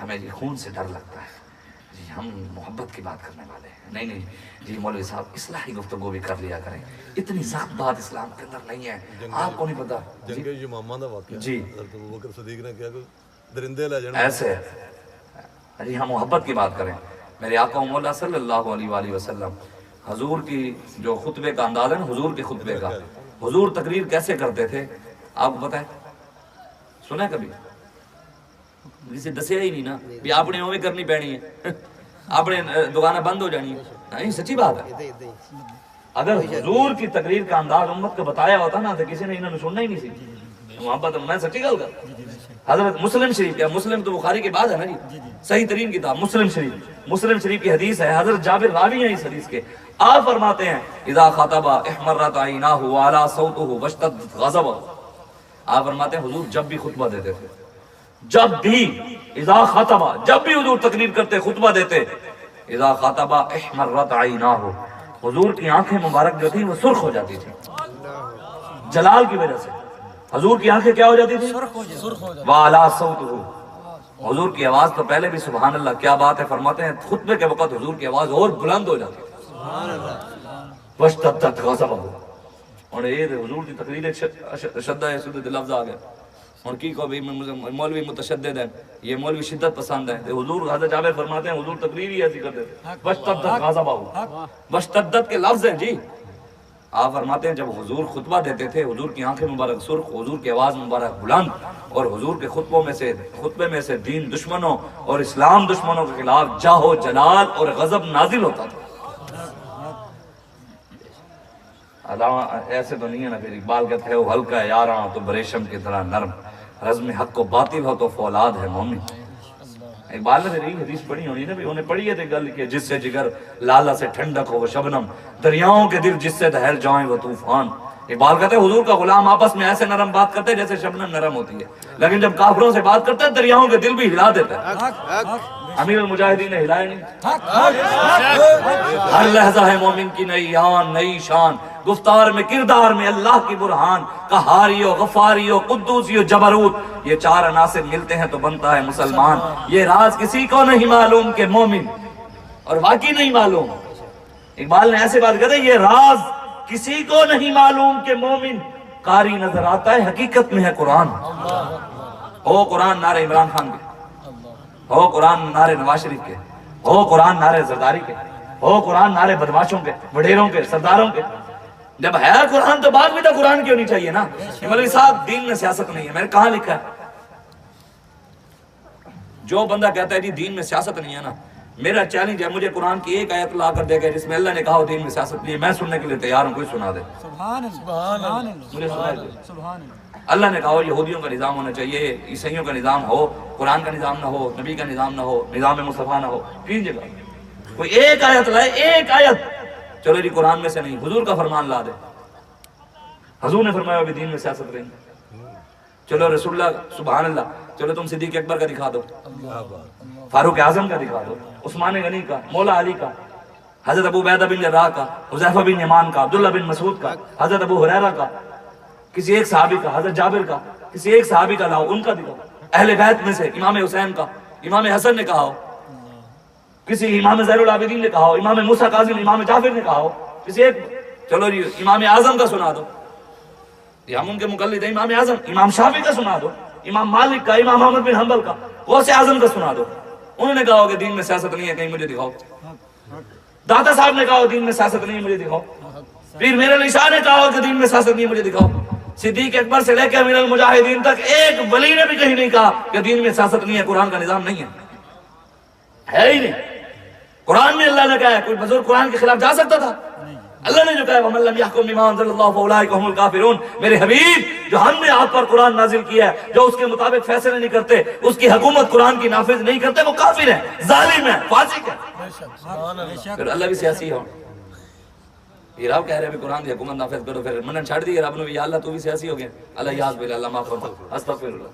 ہمیں یہ خون سے ڈر لگتا ہے جی، ہم محبت کی بات کرنے والے ہیں. نہیں جی مولوی صاحب اصلاحی گفتگو بھی کر لیا کریں، اتنی سخت بات اسلام کے اندر نہیں ہے. آپ کو نہیں پتا جنگ یمامہ دا واقعہ جی، حضرت ابوبکر صدیق نے کہا کہ درندے لے جانا ایسے جی ہم محبت کی بات کریں. میرے آقا و مولا صلی اللہ علیہ وآلہ وسلم حضور کی جو خطبے کا انداز ہے نا، حضور کے خطبے کا، حضور تقریر کیسے کرتے تھے آپ کو پتہ ہے؟ سنا کبھی؟ جسے دسیا ہی نہیں نا بھی آپ نے اوے کرنی پینی ہے، آپ نے دکانیں بند ہو جانی ہے. نہیں سچی بات ہے. اگر حضور کی تقریر کا انداز امت کو بتایا ہوتا نا تو کسی نے انہوں نے سننا ہی نہیں سی. محبت میں سچی گل کر. حضرت مسلم شریف کیا، مسلم تو بخاری کے بعد ہے نا جی، صحیح ترین کتاب مسلم شریف کی حدیث ہے. حضرت جابر راوی ہیں اس حدیث کے. آپ فرماتے ہیں اذا خطب احمرت عیناہ وعلی صوتہ واشتد غضبہ. آپ فرماتے ہیں حضور جب بھی خطبہ دیتے تھے، جب بھی اذا خطبہ، جب بھی حضور تقریر کرتے خطبہ دیتے، اذا خطبہ احمرت عیناہ، حضور کی آنکھیں مبارک جو تھی وہ سرخ ہو جاتی تھی جلال کی وجہ سے. حضور کی آنکھیں کیا ہو جاتی تھی؟ وَعَلَىٰ صَوْتُهُ، حضور کی آواز تو پہلے بھی سبحان اللہ کیا بات ہے. فرماتے ہیں خطبے کے وقت حضور کی آواز اور بلند ہو جاتی تھی. وَاشْتَدَّتْ غَضَبُهُ. اور یہ حضور کی تقریر شدہ ہے، شدت لفظ آ گیا. اور کی کو بھی مولوی متشدد ہے، یہ مولوی شدت پسند ہے. حضور حضرت جابر فرماتے ہیں حضور تقریر ہی ایسی کرتے تھے. وَاشْتَدَّتْ غَضَبُهُ، وَاشْتَدَّتْ کے لفظ ہیں جی. آپ فرماتے ہیں جب حضور خطبہ دیتے تھے حضور کی آنکھیں مبارک سرخ، حضور کی آواز مبارک بلند، اور حضور کے خطبے میں سے دین دشمنوں اور اسلام دشمنوں کے خلاف جاہو جلال اور غضب نازل ہوتا تھا. ایسے تو نہیں ہے نا. پھر اقبال کہتے ہیں وہ ہلکا ہے یاراں تو بریشم کی طرح نرم، رزم حق کو باطل ہو تو فولاد ہے مومن. اقبال نے میری حدیث پڑھی ہونی نا، انہیں پڑھی ہے گل کہ جس سے جگر لالا سے ٹھنڈک ہو وہ شبنم، دریاؤں کے دل جس سے دہل جائیں وہ طوفان. اقبال کہتے ہیں حضور کا غلام آپس میں ایسے نرم بات کرتے جیسے شبنم نرم ہوتی ہے، لیکن جب کافروں سے بات کرتے ہیں دریاؤں کے دل بھی ہلا دیتا ہے. امیر المجاہدین نے ہلایا نہیں. ہر لحظہ ہے مومن کی نئی آن نئی شان، گفتار میں کردار میں اللہ کی برہان، قہاری ہو غفاری ہو قدوسی ہو جبروت، یہ چار عناصر ملتے ہیں تو بنتا ہے مسلمان. یہ راز کسی کو نہیں معلوم کہ مومن، اور واقعی نہیں معلوم. اقبال نے ایسے بات کہتے ہیں یہ راز کسی کو نہیں معلوم کہ مومن، قاری نظر آتا ہے حقیقت میں ہے قرآن. ہو قرآن نعرہ عمران خان کے، ہو قرآن نعرے نواز شریف کے، ہو قرآن نعرے زرداری کے، ہو قرآن نعرے بدماشوں کے، وڈیروں کے، سرداروں کے. جب ہے قرآن تو بات بھی تو قرآن کی ہونی چاہیے نا. مولوی صاحب دین میں سیاست نہیں ہے، میں نے کہاں لکھا ہے؟ جو بندہ کہتا ہے جی دین میں سیاست نہیں ہے نا، میرا چیلنج ہے، مجھے قرآن کی ایک آیت لا کر دے گا جس میں اللہ نے کہا ہو دین میں سیاست نہیں، میں سننے کے لیے تیار ہوں، کوئی سنا دے سبحان اللہ سبحان اللہ مجھے سنا دے۔ سبحان اللہ۔ اللہ نے کہا ہو یہودیوں کا نظام ہونا چاہیے، عیسائیوں کا نظام ہو، قرآن کا نظام نہ ہو، نبی کا نظام نہ ہو، نظام مصطفیٰ نہ ہو، تین جگہ کوئی ایک آیت لائے، ایک آیت، چلو جی قرآن میں سے نہیں، حضور کا فرمان لا دے، حضور نے فرمایا ابھی دین میں سیاست نہیں، چلو رسول اللہ سبحان اللہ، چلو تم صدیق اکبر کا دکھا دو، فاروق اعظم کا دکھا دو، عثمان غنی کا، مولا علی کا، حضرت ابو عبیدہ بن جراح کا، حذیفہ بن یمان کا، عبداللہ بن مسعود کا، حضرت ابو ہریرہ کا، کسی ایک صحابی کا، حضرت جابر کا، کسی ایک صحابی کا لاؤ، ان کا دکھاؤ، اہل بیت میں سے امام حسین کا، امام حسن نے کہا ہو، کسی امام زین العابدین نے کہا ہو، امام موسیٰ کاظم، امام جعفر نے کہا ہو، کسی ایک، چلو جی امام اعظم کا سنا دو، یہ ہم ان کے مقلد ہیں، امام اعظم، امام شافعی کا سنا دو، امام مالک کا، امام احمد بن حنبل کا، غوث اعظم کا سنا دو، انہوں نے کہا ہو کہ دین میں سیاست نہیں ہے، کہیں مجھے دکھاؤ، داتا صاحب نے کہا ہو دین میں سیاست نہیں ہے، مجھے دکھاؤ، پیر میرے علی شاہ نے کہا ہو کہ دین میں سیاست نہیں ہے، مجھے دکھاؤ، صدیق اکبر سے لے کے امیر المجاہدین تک ایک ولی نے بھی کہیں نہیں کہا کہ دین میں سیاست نہیں ہے، قرآن کا نظام نہیں ہے ہی نہیں، قرآن میں اللہ نے کہا ہے، کوئی بزرگ قرآن کے خلاف جا سکتا تھا؟ اللہ نے جو کہا ہے وَمَن لَمْ يَحْكُم بِمَا أَنزَلَ اللَّهُ فَأُولَٰئِكَ هُمُ الْكَافِرُونَ، میرے حبیب جو ہم نے آپ پر قرآن نازل کیا ہے، جو اس کے مطابق فیصلے نہیں کرتے، اس کی حکومت قرآن کی نافذ نہیں کرتے، وہ کافر ہیں، ظالم ہیں، فاسق ہیں۔ پھر اللہ بھی سیاسی ہو، یہ رب کہہ رہے ہیں قرآن کی حکومت نافذ کرو، پھر منن چھڑ دی رب نے بھی یا اللہ تو بھی سیاسی ہو گیا، اللہ یاز باللہ اللہ معاف کرو، استغفر اللہ۔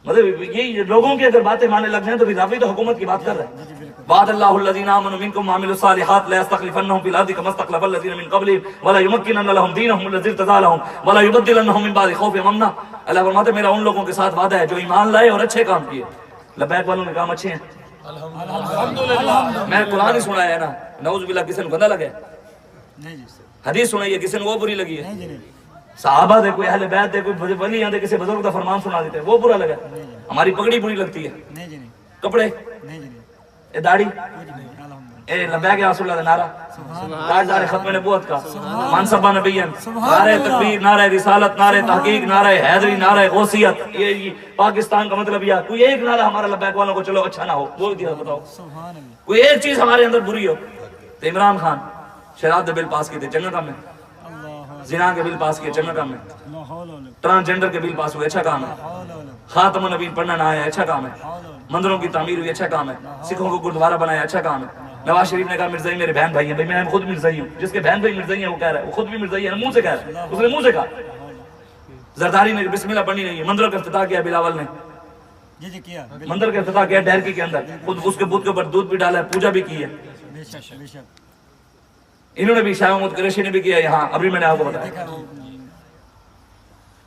مطلب یہ لوگوں کی اگر باتیں ماننے لگ جائیں تو پھر رب تو حکومت کی بات کر رہے ہیں۔ وعد اللہ الذین آمنوا منکم وعملوا الصالحات لیستخلفنہم فی الارض کما استخلف الذین من قبلہم ولیمکنن لہم دینہم الذی ارتضی لہم ولایبدلنہم من بعد خوفہم امنا۔ اللہ فرماتے ہیں میرا ان لوگوں کے ساتھ وعدہ ہے جو ایمان لائے اور اچھے کام کیے۔ لبیک والوں نے کام اچھے ہیں، میں قرآن ہی سنا ہے نا، نعوذ باللہ کسی نے گندا لگے، حدیث سنائی ہے کسی نے وہ بری لگی ہے، صحابہ دے کوئی اہل بیت دے کوئی ولی آندے کسی بزرگ دا فرمان سنا دیتے وہ برا لگا، ہماری پگڑی بری لگتی ہے، کپڑے، اے داڑھی، اے لبیک یا رسول اللہ دا نعرہ، تاجدار ختم نبوت کا، منصبہ نبیین، نعرہ تکبیر، نعرہ رسالت، نعرہ تحقیق، نعرہ حیدری، نعرہ غوثیت، یہ پاکستان کا مطلب یہ کوئی ایک نعرہ ہمارا لبیک والوں کو چلو اچھا نہ ہو، بول دیا بتاؤ، کوئی ایک چیز ہمارے اندر بری ہو۔ تو عمران خان شراب دے بل پاس کیے تھے، چنگا کام ہے، زنا کے بل پاس کیے، چنگا کام ہے، ٹرانسجنڈر کے بل پاس ہوئے، اچھا کام ہے، خاتم النبیین پڑھنا نہ آیا، اچھا کام ہے، مندروں کی تعمیر ہوئی، اچھا کام ہے، سکھوں کو گردوارہ بنایا، اچھا کام ہے۔ نواز شریف نے کہا مرزائی میرے بہن بھائی ہیں، بھائی میں خود مرزائی ہوں، جس کے بہن بھائی مرزائی ہیں وہ کہہ رہا ہے، وہ خود بھی مرزائی ہے، منہ سے کہہ رہا ہے، اس نے منہ سے کہا۔ زرداری نے بسم اللہ پڑھنی نہیں ہے، مندر کا افتتاح کیا بلاول نے، مندر کا افتتاح کیا ڈیرکی کے اندر، خود اس کے بت کے اوپر دودھ بھی ڈالا ہے، پوجا بھی کی ہے، انہوں نے بھی شاہ محمود قریشی نے بھی کیا یہاں، ابھی میں نے آپ کو بتایا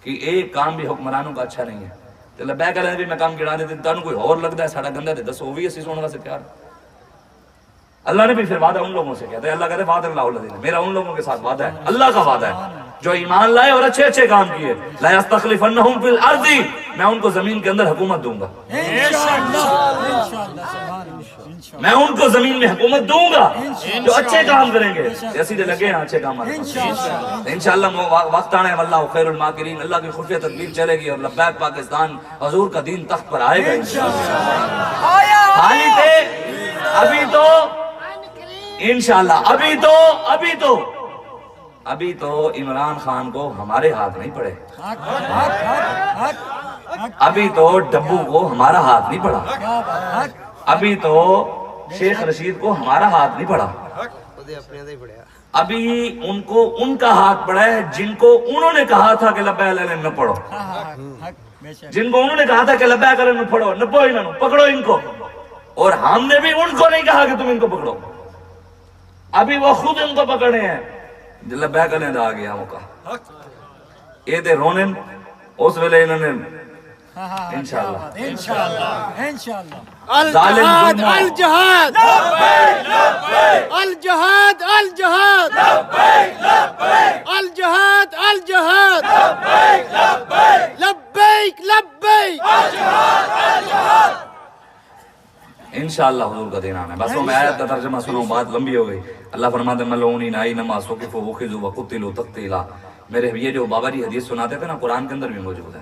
کہ ایک کام بھی حکمرانوں کا اچھا نہیں ہے۔ تو لبیک علیہ بھی میں کام گڑا دیتے تانوں کوئی اور لگتا ہے ساڑھا گندہ دے دسو وہ بھی اسی سننے سے پیار۔ اللہ نے بھی پھر وعدہ ان لوگوں سے کہتا ہے، اللہ کہتے ہیں وعد اللہ الذین، میرا ان لوگوں کے ساتھ وعدہ ہے، اللہ کا وعدہ ہے جو ایمان لائے اور اچھے اچھے کام کیے، لا یستخلفنہم فی الارض، میں ان کو زمین کے اندر حکومت دوں گا، میں ان کو زمین میں حکومت دوں گا جو اچھے کام کریں گے، ایسی دے لگے ہیں اچھے کام آنے انشاءاللہ وقت آنے واللہ خیر الماکرین، اللہ کی خفیہ تدبیر چلے گی اور لبیک پاکستان حضور کا دین تخت پر آئے گا حالی تھے ابھی تو انشاءاللہ، ابھی تو عمران خان کو ہمارے ہاتھ نہیں پڑے، ابھی تو ڈبو کو ہمارا ہاتھ نہیں پڑا، ابھی تو شیخ رشید کو ہمارا ہاتھ نہیں پڑا، ابھی ان کو ان کا ہاتھ پڑا ہے جن کو انہوں نے کہا تھا کہ لبیک علیہ نہ پڑھو، جن کو انہوں نے کہا تھا کہ لبیک علیہ نہ پڑھو، نہ پڑھو، پکڑو ان کو، اور ہم نے بھی ان کو نہیں کہا کہ تم ان کو پکڑو، ابھی وہ خود ان کو پکڑے ہیں، لبیک علیہ دا آ گیا موقع، یہ دے رونن اس ویلے انہوں نے انشاءاللہ الجہاد الجہاد الجہاد الجہاد الجہاد الجہاد لبیک لبیک انشاءاللہ حضور کا دین آنا ہے۔ بس وہ میں آیت کا ترجمہ سنوں، بات لمبی ہو گئی۔ اللہ فرماتے ہیں ملعونین اینما ثقفوا وخذوا وقتلوا تقتیلا، میرے یہ جو بابا جی حدیث سناتے تھے نا قرآن کے اندر بھی موجود ہے،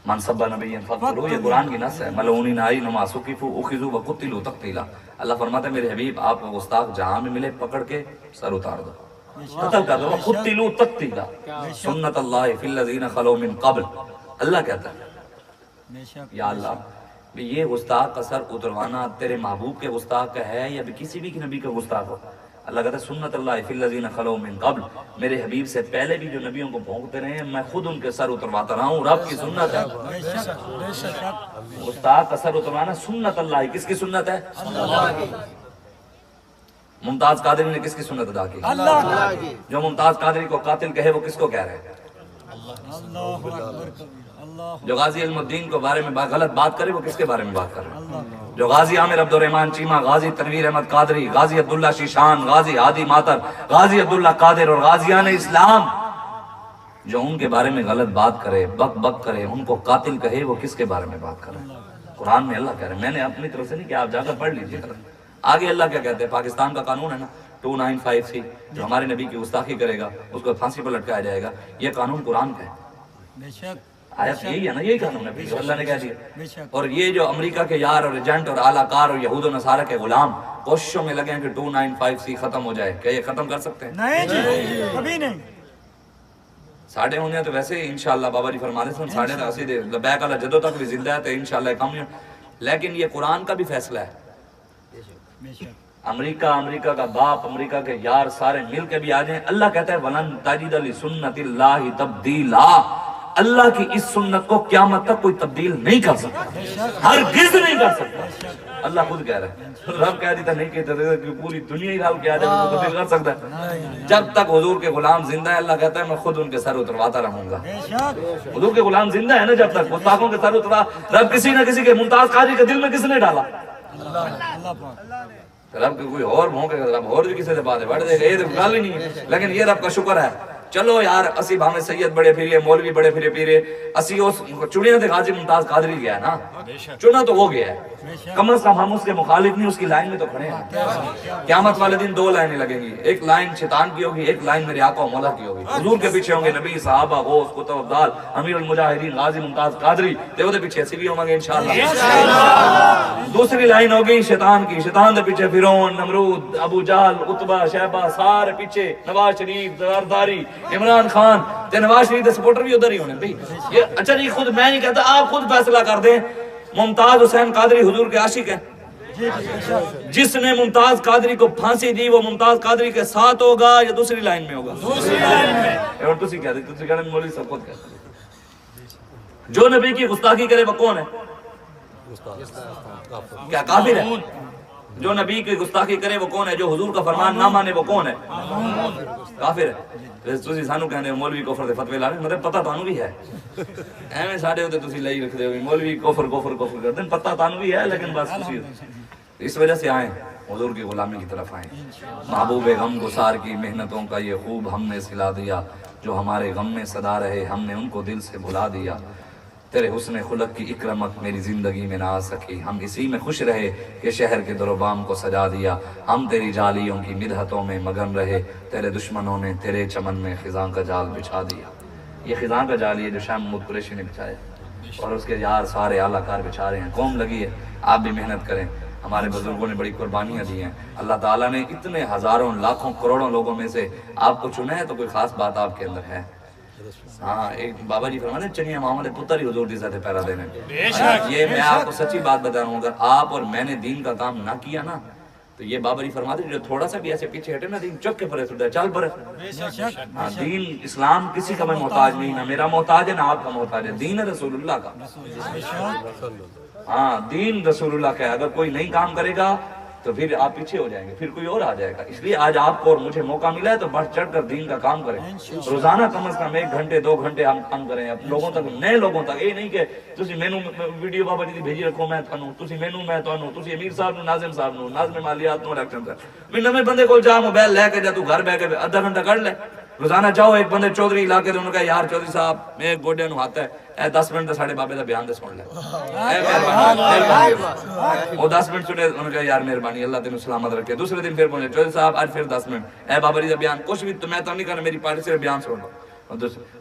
من سب نبی فقتلوا، یہ قرآن کی نص ہے، ملعونین اینما ثقفوا اخذوا وقتلوا تقتیلا۔ اللہ فرماتا ہے میرے حبیب آپ کو گستاخ جہاں میں ملے پکڑ کے سر اتار دو، قتل کر دو، وقتلوا تقتیلا، سنت اللہ فی الذین خلو من قبل۔ اللہ کہتا ہے یا اللہ یہ گستاخ کا سر اتروانا تیرے محبوب کے گستاخ کا ہے یا کسی بھی نبی کا گستاخ ہو؟ اللہ کہتا ہے سنت اللہ فی الذین خلو من قبل، میرے حبیب سے پہلے بھی جو نبیوں کو بھونکتے رہے ہیں میں خود ان کے سر اترواتا رہا ہوں، رب کی سنت ہے۔ گستاخ کا سر اتروانا سنت اللہ، کس کی سنت ہے؟ ممتاز قادری نے کس کی سنت ادا کی؟ اللہ کی۔ جو ممتاز قادری کو قاتل کہے وہ کس کو کہہ رہے ہیں؟ جو غازی علم الدین کو بارے میں غلط بات کرے وہ کس کے بارے میں بات کر رہے ہیں؟ جو غازی عامر عبدالرحمن چیمہ، غازی تنویر احمد قادری، غازی عبداللہ شیشان، غازی ہادی ماتر، غازی عبداللہ قادر اور غازیان اسلام جو ان کے بارے میں غلط بات کرے، بک بک کرے، ان کو قاتل کہے وہ کس کے بارے میں بات کر رہے ہیں؟ قرآن میں اللہ کہہ رہے ہیں، میں نے اپنی طرف سے نہیں کہا، آپ جا کر پڑھ لیجیے۔ آگے اللہ کیا کہتے ہیں؟ پاکستان کا قانون ہے نا 295C، جو ہمارے نبی کی گستاخی کرے گا اس کو پھانسی پر لٹکایا جائے گا، یہ قانون قرآن کا ہے۔ آیت یہی ہے نا، یہی قانون ہے جو اللہ نے کہہ دیا۔ اور یہ جو امریکہ کے یار اور ایجنٹ اور اعلیٰ کار اور یہود و نصارہ کے غلام کوششوں میں لگے ہیں کہ 295C ختم ہو جائے، کیا یہ ختم کر سکتے ہیں؟ نہیں جی، کبھی نہیں۔ ساڑھے ہونے تو ویسے ہی انشاءاللہ بابا جی فرما رہے ہیں ساڑھے تک اسی دے لبیک اللہ جدو تک بھی زندہ ہے تو انشاءاللہ کم نہیں، لیکن یہ قرآن کا بھی فیصلہ ہے۔ امریکہ کا باپ، امریکہ کے یار سارے مل کے بھی آ جائیں، اللہ کہتا ہے وَلَن تَجِدَ لِسُنَّتِ اللَّهِ تَبْدِيلًا، اللہ کی اس سنت کو قیامت تک کوئی تبدیل نہیں کر سکتا، ہرگز نہیں کر سکتا۔ اللہ خود کہہ رہا ہے، رب کہہ دیتا نہیں کہتا کہ پوری دنیا ہی رب کہہ جائے وہ تبدیل کر سکتا ہے؟ جب تک حضور کے غلام زندہ ہے اللہ کہتا ہے میں خود ان کے سر اترواتا رہوں گا۔ حضور کے غلام زندہ ہے نا جب تک، گستاخوں کے سر اتروا رب کسی نہ کسی کے ممتاز قادری کے دل میں کس نے ڈالا؟ رب کے کوئی اور بھونکے گا، رب اور بھی کسی سے باتیں بڑھ دے گا، یہ تو گل ہی نہیں ہے۔ لیکن یہ رب کا شکر ہے، چلو یار اسی بھامے سید بڑے پھیرے، مولوی بڑے پھیرے پیرے، اسی اس چڑیاں تھے غازی ممتاز قادری گیا ہے نا، چنا تو وہ گیا ہے، کم از کم ہم اس کے مخالف نہیں، اس کی لائن میں تو کھڑے ہیں۔ قیامت والے دن 2 لائنیں لگیں گی، ایک لائن شیطان کی ہوگی، ایک لائن میرے آقا و مولا کی ہوگی۔ حضور کے پیچھے ہوں گے نبی، صحابہ، غوث، قطب ابدال، امیر المجاہدین غازی ممتاز قادری، تے وہ دے پیچھے اسی بھی ہوں گے انشاءاللہ۔ دوسری لائن ہوگی شیطان کی، شیطان دے پیچھے فرعون، نمرود، ابو جہل، عتبہ، شیبہ، سارے پیچھے، نواز شریف، زرداری، عمران خان، تے نواز شریف دے سپورٹر بھی ادھر ہی ہونے بھئی۔ یہ اچھا جی خود میں نہیں کہتا، آپ خود فیصلہ کر دیں۔ ممتاز حسین قادری حضور کے عاشق ہیں، جس نے ممتاز قادری کو پھانسی دی وہ ممتاز قادری کے ساتھ ہوگا یا دوسری لائن میں ہوگا؟ دوسری لائن میں۔ اور تسی کہہ دیں، تسی کہہ دیں مولوی صاحب خود کہتے ہیں جو نبی کی گستاخی کرے وہ کون ہے؟ کیا کافر ہے؟ جو نبی کی گستاخی کرے وہ کون ہے؟ جو حضور کا فرمان نہ مانے وہ کون ہے؟ کافر ہے۔ تسی سانو کہنے مولوی کفر دے فتوی لا رہے، مطلب پتہ تانوں بھی ہے، ایویں ساڈے ہوتے تسی لئی رکھ دے ہو مولوی کفر کفر کفر کر دیں، پتہ تانوں بھی ہے لیکن بس تسی اس وجہ سے آئیں، حضور کی غلامی کی طرف آئیں۔ محبوب غم گسار کی محنتوں کا یہ خوب ہم نے سلا دیا، جو ہمارے غم میں صدا رہے ہم نے ان کو دل سے بھلا دیا۔ تیرے حسن خلق کی اکرمت میری زندگی میں نہ آ سکی، ہم اسی میں خوش رہے کہ شہر کے در و بام کو سجا دیا۔ ہم تیری جالیوں کی مدحتوں میں مگن رہے، تیرے دشمنوں نے تیرے چمن میں خزاں کا جال بچھا دیا۔ یہ خزاں کا جال یہ جو شاہ محمود قریشی نے بچھایا اور اس کے یار سارے اعلیٰ کار بچھا رہے ہیں، قوم لگی ہے، آپ بھی محنت کریں۔ ہمارے بزرگوں نے بڑی قربانیاں دی ہیں، اللہ تعالیٰ نے اتنے ہزاروں لاکھوں کروڑوں لوگوں میں سے آپ کو چنا ہے تو کوئی خاص بات آپ کے اندر ہے۔ ہاں ایک بابا جی فرماتے ہیں چنیا محمد پتر ہی حضور دی ذات پیرا دینے۔ یہ میں آپ کو سچی بات بتا رہا ہوں، اگر آپ اور میں نے دین کا کام نہ کیا نا تو یہ بابا جی فرماتے ہیں جو تھوڑا سا بھی ایسے پیچھے ہٹے نا دین چک کے پرے سٹتا ہے، چل پرے۔ ہاں دین اسلام کسی کا میں محتاج نہیں، نہ میرا محتاج ہے نہ آپ کا محتاج ہے، دین ہے رسول اللہ کا۔ ہاں دین رسول اللہ کا ہے، اگر کوئی نہیں کام کرے گا تو پھر آپ پیچھے ہو جائیں گے، پھر کوئی اور آ جائے گا۔ اس لیے آج آپ کو اور مجھے موقع ملا ہے تو بڑھ چڑھ کر دین کا کام کریں، روزانہ کم از کم 1 گھنٹے 2 گھنٹے ہم کام کریں لوگوں تک، نئے لوگوں تک۔ یہ نہیں کہ تسی مینوں ویڈیو بابا جی دی بھیجی رکھو میں تھانوں، تسی مینوں میں تھانوں، تسی امیر صاحب نو ناظم صاحب نو ناظم مالیات نو الیکشن کر میں نویں بندے کول جا موبائل لے کے جا تو گھر بیٹھ کے آدھا گھنٹہ کر لے۔ روزانہ جاؤ ایک بندے چودھری علاقے دے انہوں نے کہا یار چودھری صاحب میرے گوڈے نو ہاتھ ہے، اے 10 منٹ ساڑھے بابے دا بیان دے سن لے، وہ 10 منٹ سنے، انہوں نے کہا یار مہربانی اللہ تینوں سلامت رکھے۔ دوسرے دن پھر بولے چودھری صاحب آج پھر 10 منٹ، اے بابا جی دا بیان کچھ بھی تو میں تو نہیں کرنا، میری پارٹی سے بیان سن لو۔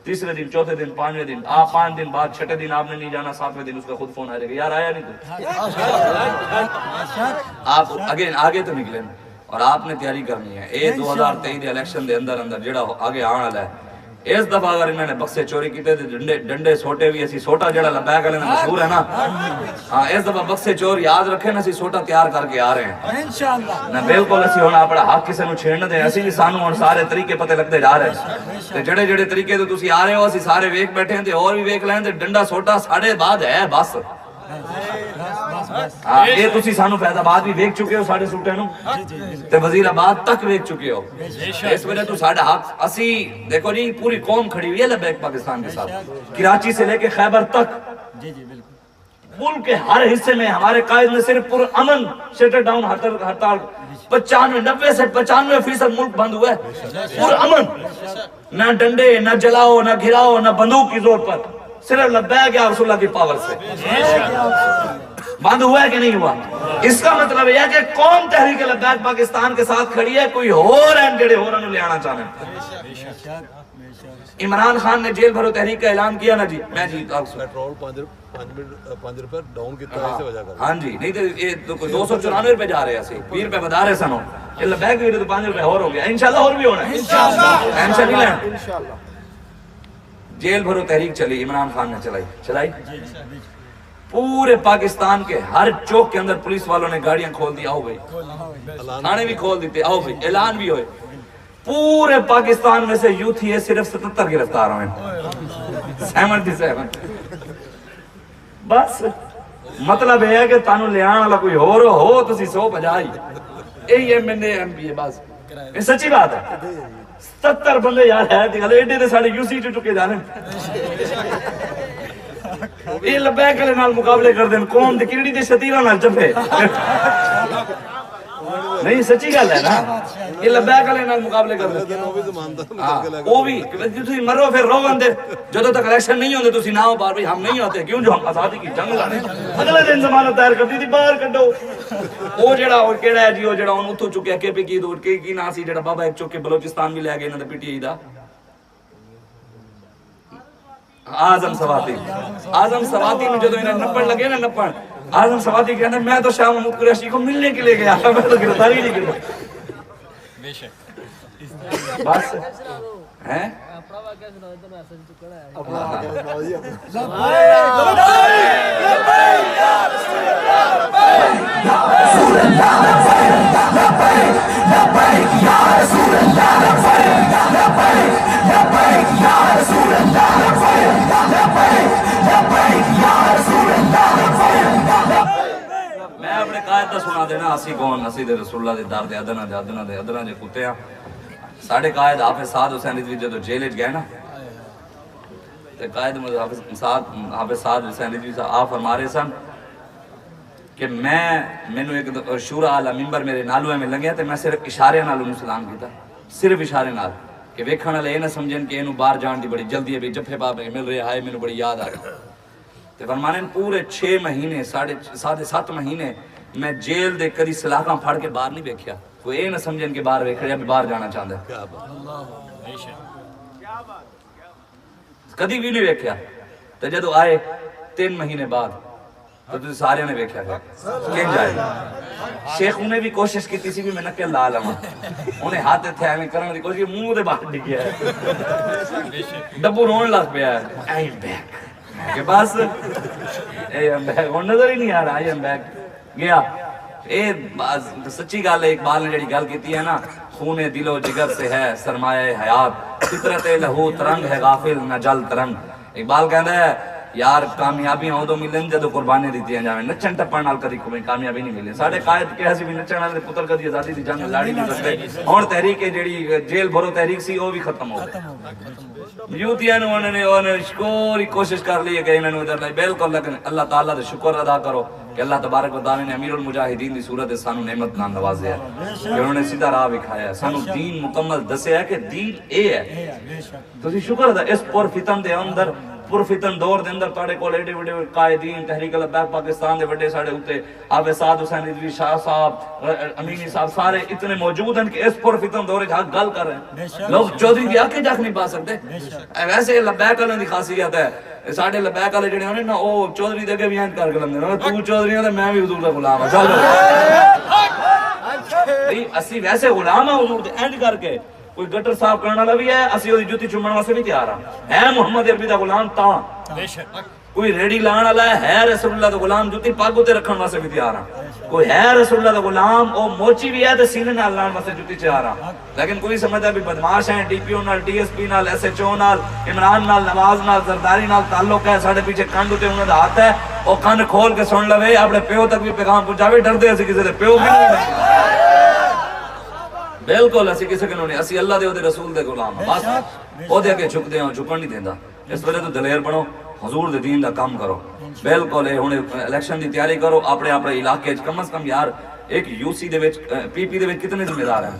تیسرے دن، چوتھے دن، پانچویں دن، آپ 5 دن بعد، چھٹے دن آپ نے نہیں جانا، 7ویں دن اس کا خود فون آ جائے گا، یار آیا نہیں تو آپ آگے تو نکلیں اور آپ نے تیاری کرنی ہے۔ 2023 دے الیکشن دے اندر جڑا آگے آن والا ہے، اس دفعہ اگر انہوں نے بکسے چوری کیتے تھے ڈنڈے سوٹے بھی، اسی سوٹا جڑا لبیک والے مشہور ہے نا، ہاں اس دفعہ بکسے چور یاد رکھے نا، اسی سوٹا تیار کر کے آ رہے ہیں نہ، بالکل اسی ہونا اپنا حق کسی نو چھیڑن دے، اسی بھی سانو ہن سارے طریقے پتے لگتے جا رہے ہیں تے جڑے طریقے تو تسی آ رہے ہو اسی سارے ویکھ بیٹھے ہیں تے اور بھی ویکھ لیں تے ڈنڈا سوٹا ساڑے بعد ہے بس، یہ تسی سانو فیض آباد بھی ویکھ چکے ہو ساڑے سوٹے نو تے وزیر آباد تک ویکھ چکے ہو، اس وجہ تو ساڑا حق اسی دیکھو جی پوری قوم کھڑی ہوئی ہے لبیک پاکستان کے ساتھ، کراچی سے لے کے خیبر تک، ملک کے ہر حصے میں ہمارے قائد نے صرف پر امن شٹر ڈاؤن ہڑتال 90 سے 95% ملک بند ہوا ہے، پر امن، نہ ڈنڈے، نہ جلاؤ، نہ گھراؤ، نہ بندوق کی زور پر، صرف لبیک یا رسول اللہ کی پاور سے بند ہوا ہے کہ نہیں ہوا؟ اس کا مطلب یہ ہے کہ قوم تحریک لبیک پاکستان کے ساتھ کھڑی ہے، کوئی اور ہیں جڑے اور انہوں لے آنا چاہنے ہیں۔ عمران خان نے جیل بھرو تحریک کا اعلان کیا نا جی، میں جی پیٹرول 5 روپے ڈاؤن کیتا ہے، اسے وجہ کر ہاں جی، نہیں تو یہ 294 روپے جا رہے ہیں اسی 20 روپے بتا رہے سنو، یہ لبیک بھی تو 5 روپے اور ہو گیا، انشاءاللہ اور بھی ہونا ہے، ٹینشن نہیں لینا۔ جیل بھرو تحریک چلی، عمران خان نے چلائی، پورے پاکستان کے ہر چوک کے اندر پولیس والوں نے گاڑیاں کھول دی، آؤ بھائی، تھانے بھی کھول دیتے، آؤ بھائی، اعلان بھی ہوئے، پورے پاکستان میں سے یوتھ ہی ہے صرف 77 گرفتار ہوئے، 77 بس مطلب ہے کہ تانو لے آنا کوئی ہو تو سی 100 بجائی، یہی MNA بس، یہ سچی بات ہے، 70 بندے یار ہے تھی، ایڈے دے ساڑھے UC چکے جانے، یہ لبیک علیہ نال مقابلے کر دیں، قوم دی کیڑی دی شتیرہ نال چپے، نہیں سچی گل ہے نا، یہ لبیک علیہ نال مقابلے کر دیں، وہ بھی تسی مرو پھر رو اندر، جدو تک الیکشن نہیں ہوندے تسی نہ ہو بار بھائی ہم نہیں ہوتے، کیوں جو ہم آزادی کی جنگ لانے، اگلے دن زمانت دائر کرتی تھی باہر کڈو، وہ جڑا اور کیڑا ہے جی، وہ جڑا انہوں تو چکے کے پی کی دور کی نا سی جڑا بابا ایک چکے بلوچستان بھی لے گئے انہوں نے PTI دا، آزم سواتی میں جدو انہیں نپڑ لگے نا نپڑ، آزم سواتی کہنا میں تو شاہ محمود قریشی کو ملنے کے لئے گیا، میں تو گرفتاری نہیں کرتا، بس ہیں میں اپنے قائد دا سنا دینا، اسی کون اسی دے رسول اللہ دے در دے ادنا دے کتے ہیں، ساڑھے قائد حافظ سعد حسین رضوی جدو جیلج گئے نا، تے قائد حافظ سعد حسین رضوی صاحب آپ فرما رہے سن کہ مینو ایک شورا آلہ ممبر میرے نالوے میں لگیا تے میں صرف اشارے نالوں نے سلام کیتا، صرف اشارے نال، کہ ویکھن والے یہ نہ سمجھن کہ انہوں باہر جان دی بڑی جلدی ہے، بھی جفے بابے مل رہے آئے مینوں بڑی یاد آ رہی، تے فرمانے پورے 6 مہینے 7.5 مہینے میں جیل دے کدی سلاخاں پھڑ کے باہر نہیں بیکھیا، کوئی یہ نہ سمجھن کہ باہر ویکھ رہے ابھی باہر جانا چاہتا ہے، کدی بھی نہیں ویکھیا، تے جدو آئے 3 مہینے بعد تو تُسی سارے نے ویکھیا گیا کہیں جائے، شیخ انہیں بھی کوشش کی تیسی بھی میں نکل لا لما، انہیں ہاتھ تھے ہمیں کرنے دی کوشش کی، منہ دے باہر دکھیا ہے، ڈبو رون لگ پیا ہے، آئی ایم بیک، کہ بس اے ایم بیک، وہ نظر ہی نہیں آ رہا، آئی ایم بیک گیا، اے سچی گال ہے، اقبال نے جڑی گال کیتی ہے نا، خون دل و جگر سے ہے سرمایہ حیات، فطرت لہو ترنگ ہے غافل نہ جل ترنگ، اقبال کہندا ہے یار کامیابی ہوں تو ملن جدو قربانی دیتی ہیں جاویں، نچن ٹپن نال کدی کوئی کامیابی نہیں ملے، ساڈے قائد کہہ سی بھی نچن والے پتر کدی آزادی دی جنگ لاڑی نہیں کرتے، ہن تحریک جڑی جیل بھرو تحریک سی وہ بھی ختم ہو گئی، یوتیاں نوں انہوں نے شکوری کوشش کر لی ہے کہ انہوں نے ادھر لائے، بالکل، لیکن اللہ تعالیٰ دے شکر ادا کرو کہ اللہ تبارک و تعالیٰ نے امیر المجاہدین دی صورت سانو نعمت نام نوازے ہے کہ انہوں نے سیدھا راہ بکھایا ہے، سانو دین مکمل دسے ہے کہ دین اے ہے، تو اسی شکر ادا اس پر فتن دے اندر پرفتن دور دے اندر تاڑے کول ایڈے وڈے قائدین تحریک لبیک پاکستان دے وڈے ساڑے ہوتے آپ سعد حسین رضوی شاہ صاحب امینی صاحب سارے اتنے موجود ہیں کہ اس پرفتن دور حق گل کر رہے ہیں. لوگ چودھری کی آنکھیں جاک نہیں پا سکتے. ویسے لبیک والوں دی خاصیت ہے ساڑے لبیک والے جڑے ہونے نا او چودھری دے کے بیان کر کے لندے نا تو چودھری ہوں تے میں بھی حضور دا غلام ہوں. چلو اسی ویسے غلام ہیں حضور دے اینڈ کر کے کوئی گٹر صاحب کرنا والا بھی ہے اسی وہ جوتی چومن واسطے بھی تیار ہے محمد عربی دا غلام تا کوئی ریڈی لان والا ہے رسول اللہ دا غلام جوتی پاگو تے رکھن واسطے بھی تیار ہے کوئی ہے رسول اللہ دا غلام او موچی بھی ہے تے سینے نال لان واسطے جوتی تیار ہے. لیکن کوئی سمجھدا بھی بدماش ہیں ڈی پی او نال ڈی ایس پی نال ایس ایچ او نال عمران نال نواز نال زرداری نال تعلق ہے ساڈے پیچھے کنڈ تے انہاں دا ہاتھ ہے او کان کھول کے سن لوے اپنے پیو تک بھی پیغام پہنچاوے ڈردے اسی کسی دے پیو بھی نہیں بالکل اسی کسی کنوں نہیں اسی اللہ دے او دے رسول دے غلام بس او دے کے جھک دے ہوں جھکن نہیں دیندا. اس وجہ تو دلیر بنو حضور دے دین دا کام کرو بالکل ہن الیکشن دی تیاری کرو اپنے اپنے علاقے وچ کم از کم یار ایک یو سی دے وچ پی پی دے وچ کتنے ذمہ دار ہیں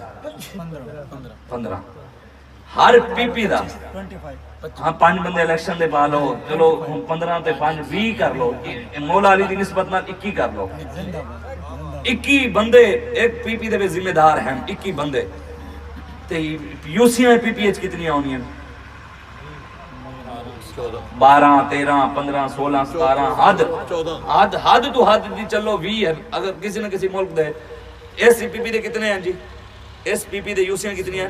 15 ہر پی پی دا ہاں 5 بندے الیکشن دے پا لو چلو 15 تے 5 20 کر لو مولا علی دی نسبت نال 21 کر لو 21 بندے ایک پی پی دے وچ ذمہ دار ہیں 21 بندے تے یو سی پی پی وچ کتنی آونی ہیں 12 13 15 16 17 حد تو حد جی چلو 20 ہے اگر کسی نہ کسی ملک دے ایس پی پی دے کتنے ہیں جی S P P they you سی کتنی ہیں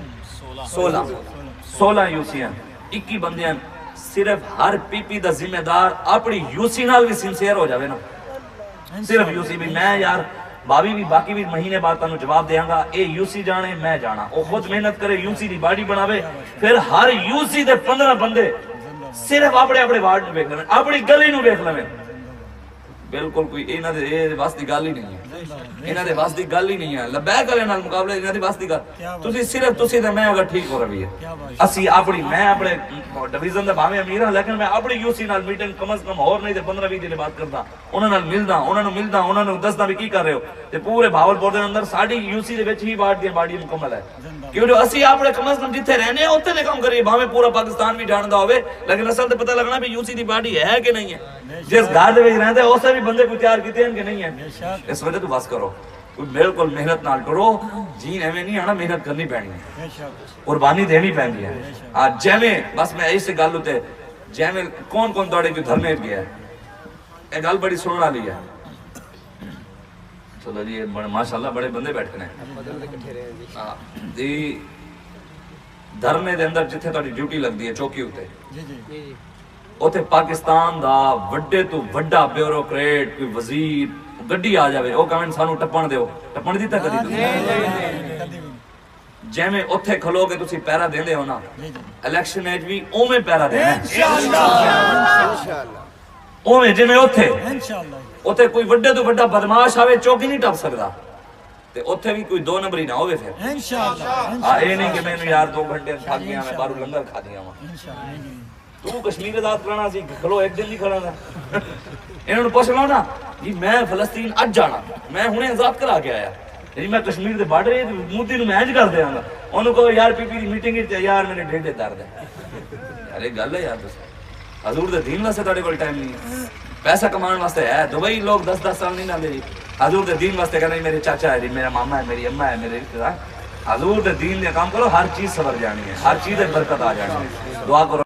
16 یو سی ہیں 21 بندے ہیں صرف ہر پی پی دا ذمہ دار اپنی یو سی نال بھی سنسیئر ہو جاوے نا صرف یو سی بھی میں یار بابی بھی باقی بھی مہینے بعد تانوں جواب دیاں گا اے یو سی جانے میں جانا او خود محنت کرے یو سی دی باڈی بناوے پھر ہر یو سی دے 15 بندے صرف اپنے اپنے وارڈ نو ویکھ لویں اپنی گلی نو ویکھ لویں بالکل کوئی انہاں دے واسطے گل ہی نہیں ہے انہاں دے واسطے گل ہی نہیں ہے لبیک والے نال مقابلہ انہاں دے واسطے گل تسی صرف تسی تے میں اگر ٹھیک ہو روی ہے اسی اپنی میں اپنے ڈویژن دا بھاویں امیر ہاں لیکن میں اپنی یو سی نال میٹنگ کم از کم اور نہیں تے 15 20 دن بعد کردا انہاں نال ملدا انہاں نوں دسدا بھی کی کر رہے ہو تے پورے بھاولپور دے اندر ساڈی یو سی دے وچ ہی وارڈ دی باڈی مکمل ہے کیوں جو اسی اپنے کم از کم جتھے رہنے ہیں اوتھے تے کام کریے بھاویں پورا پاکستان بھی جاندا ہوے لیکن اصل تے پتہ لگنا بھی یو سی دی باڈی ہے کہ نہیں ہے جس گھر دے وچ رہندا ہے اسے بھی بندے کو تیار کیتے ہیں کہ نہیں ہے اس وجہ تو بس کرو بالکل محنت نال کرو جی ایویں نہیں آنا محنت کرنی پینی ہے قربانی دینی پیندی ہے جیویں بس میں اس گل ہوتے جیویں کون کون دوڑے جو دھرنے گیا ہے یہ گل بڑی سنن والی ہے چلو جی ماشاءاللہ بڑے بندے بیٹھے ہیں جی دھرنے دے اندر جتھے تہاڈی ڈیوٹی لگدی ہے چوکی ہوتے اوتھے پاکستان دا وڈے تو وڈا بیوروکریٹ کوئی وزیر گڈی آ جاوے او کہن سانو ٹپن دیو ٹپن دیتا کدی تسی جیویں اوتھے کھلو کے تسی پیرا دیندے ہو نا الیکشن وچ بھی اوویں پیرا دینا انشاءاللہ اوویں جویں اوتھے اوتھے کوئی وڈے تو وڈا بدماش آوے چوکی نہیں ٹپ سکدا تے اوتھے بھی کوئی 2 نمبری نہ ہوے پھر انشاءاللہ اے نہیں کہ میں یار 2 گھنٹے تھک گیا میں باہر لنگر کھا دیا ہوں تو کشمیر آزاد کرانا سی کھلو ایک دن نہیں کھڑا تھا انہوں نے پوچھ لو نا جی میں فلسطین اج جانا میں ہنے آزاد کرا کے آیا جی میں کشمیر دے بارڈر مودی نوں میں انج کر دیاں گا انہوں کہو یار پی پی دی میٹنگ وچ یار میرے ڈھیڈے درد ہے ارے گل ہے یار حضور دے دین واسطے تہاڈے کول ٹائم نہیں پیسہ کمان واسطے ہے دبئی لوگ 10 سال نہیں لاندے جی حضور دے دین واسطے کہنا میرے چاچا ہے جی میرا ماما ہے میری اماں ہے میرے رشتہ دار حضور دے دین دے کام کرو ہر چیز سور جانی ہے ہر چیز برکت آ جانی ہے دعا کرو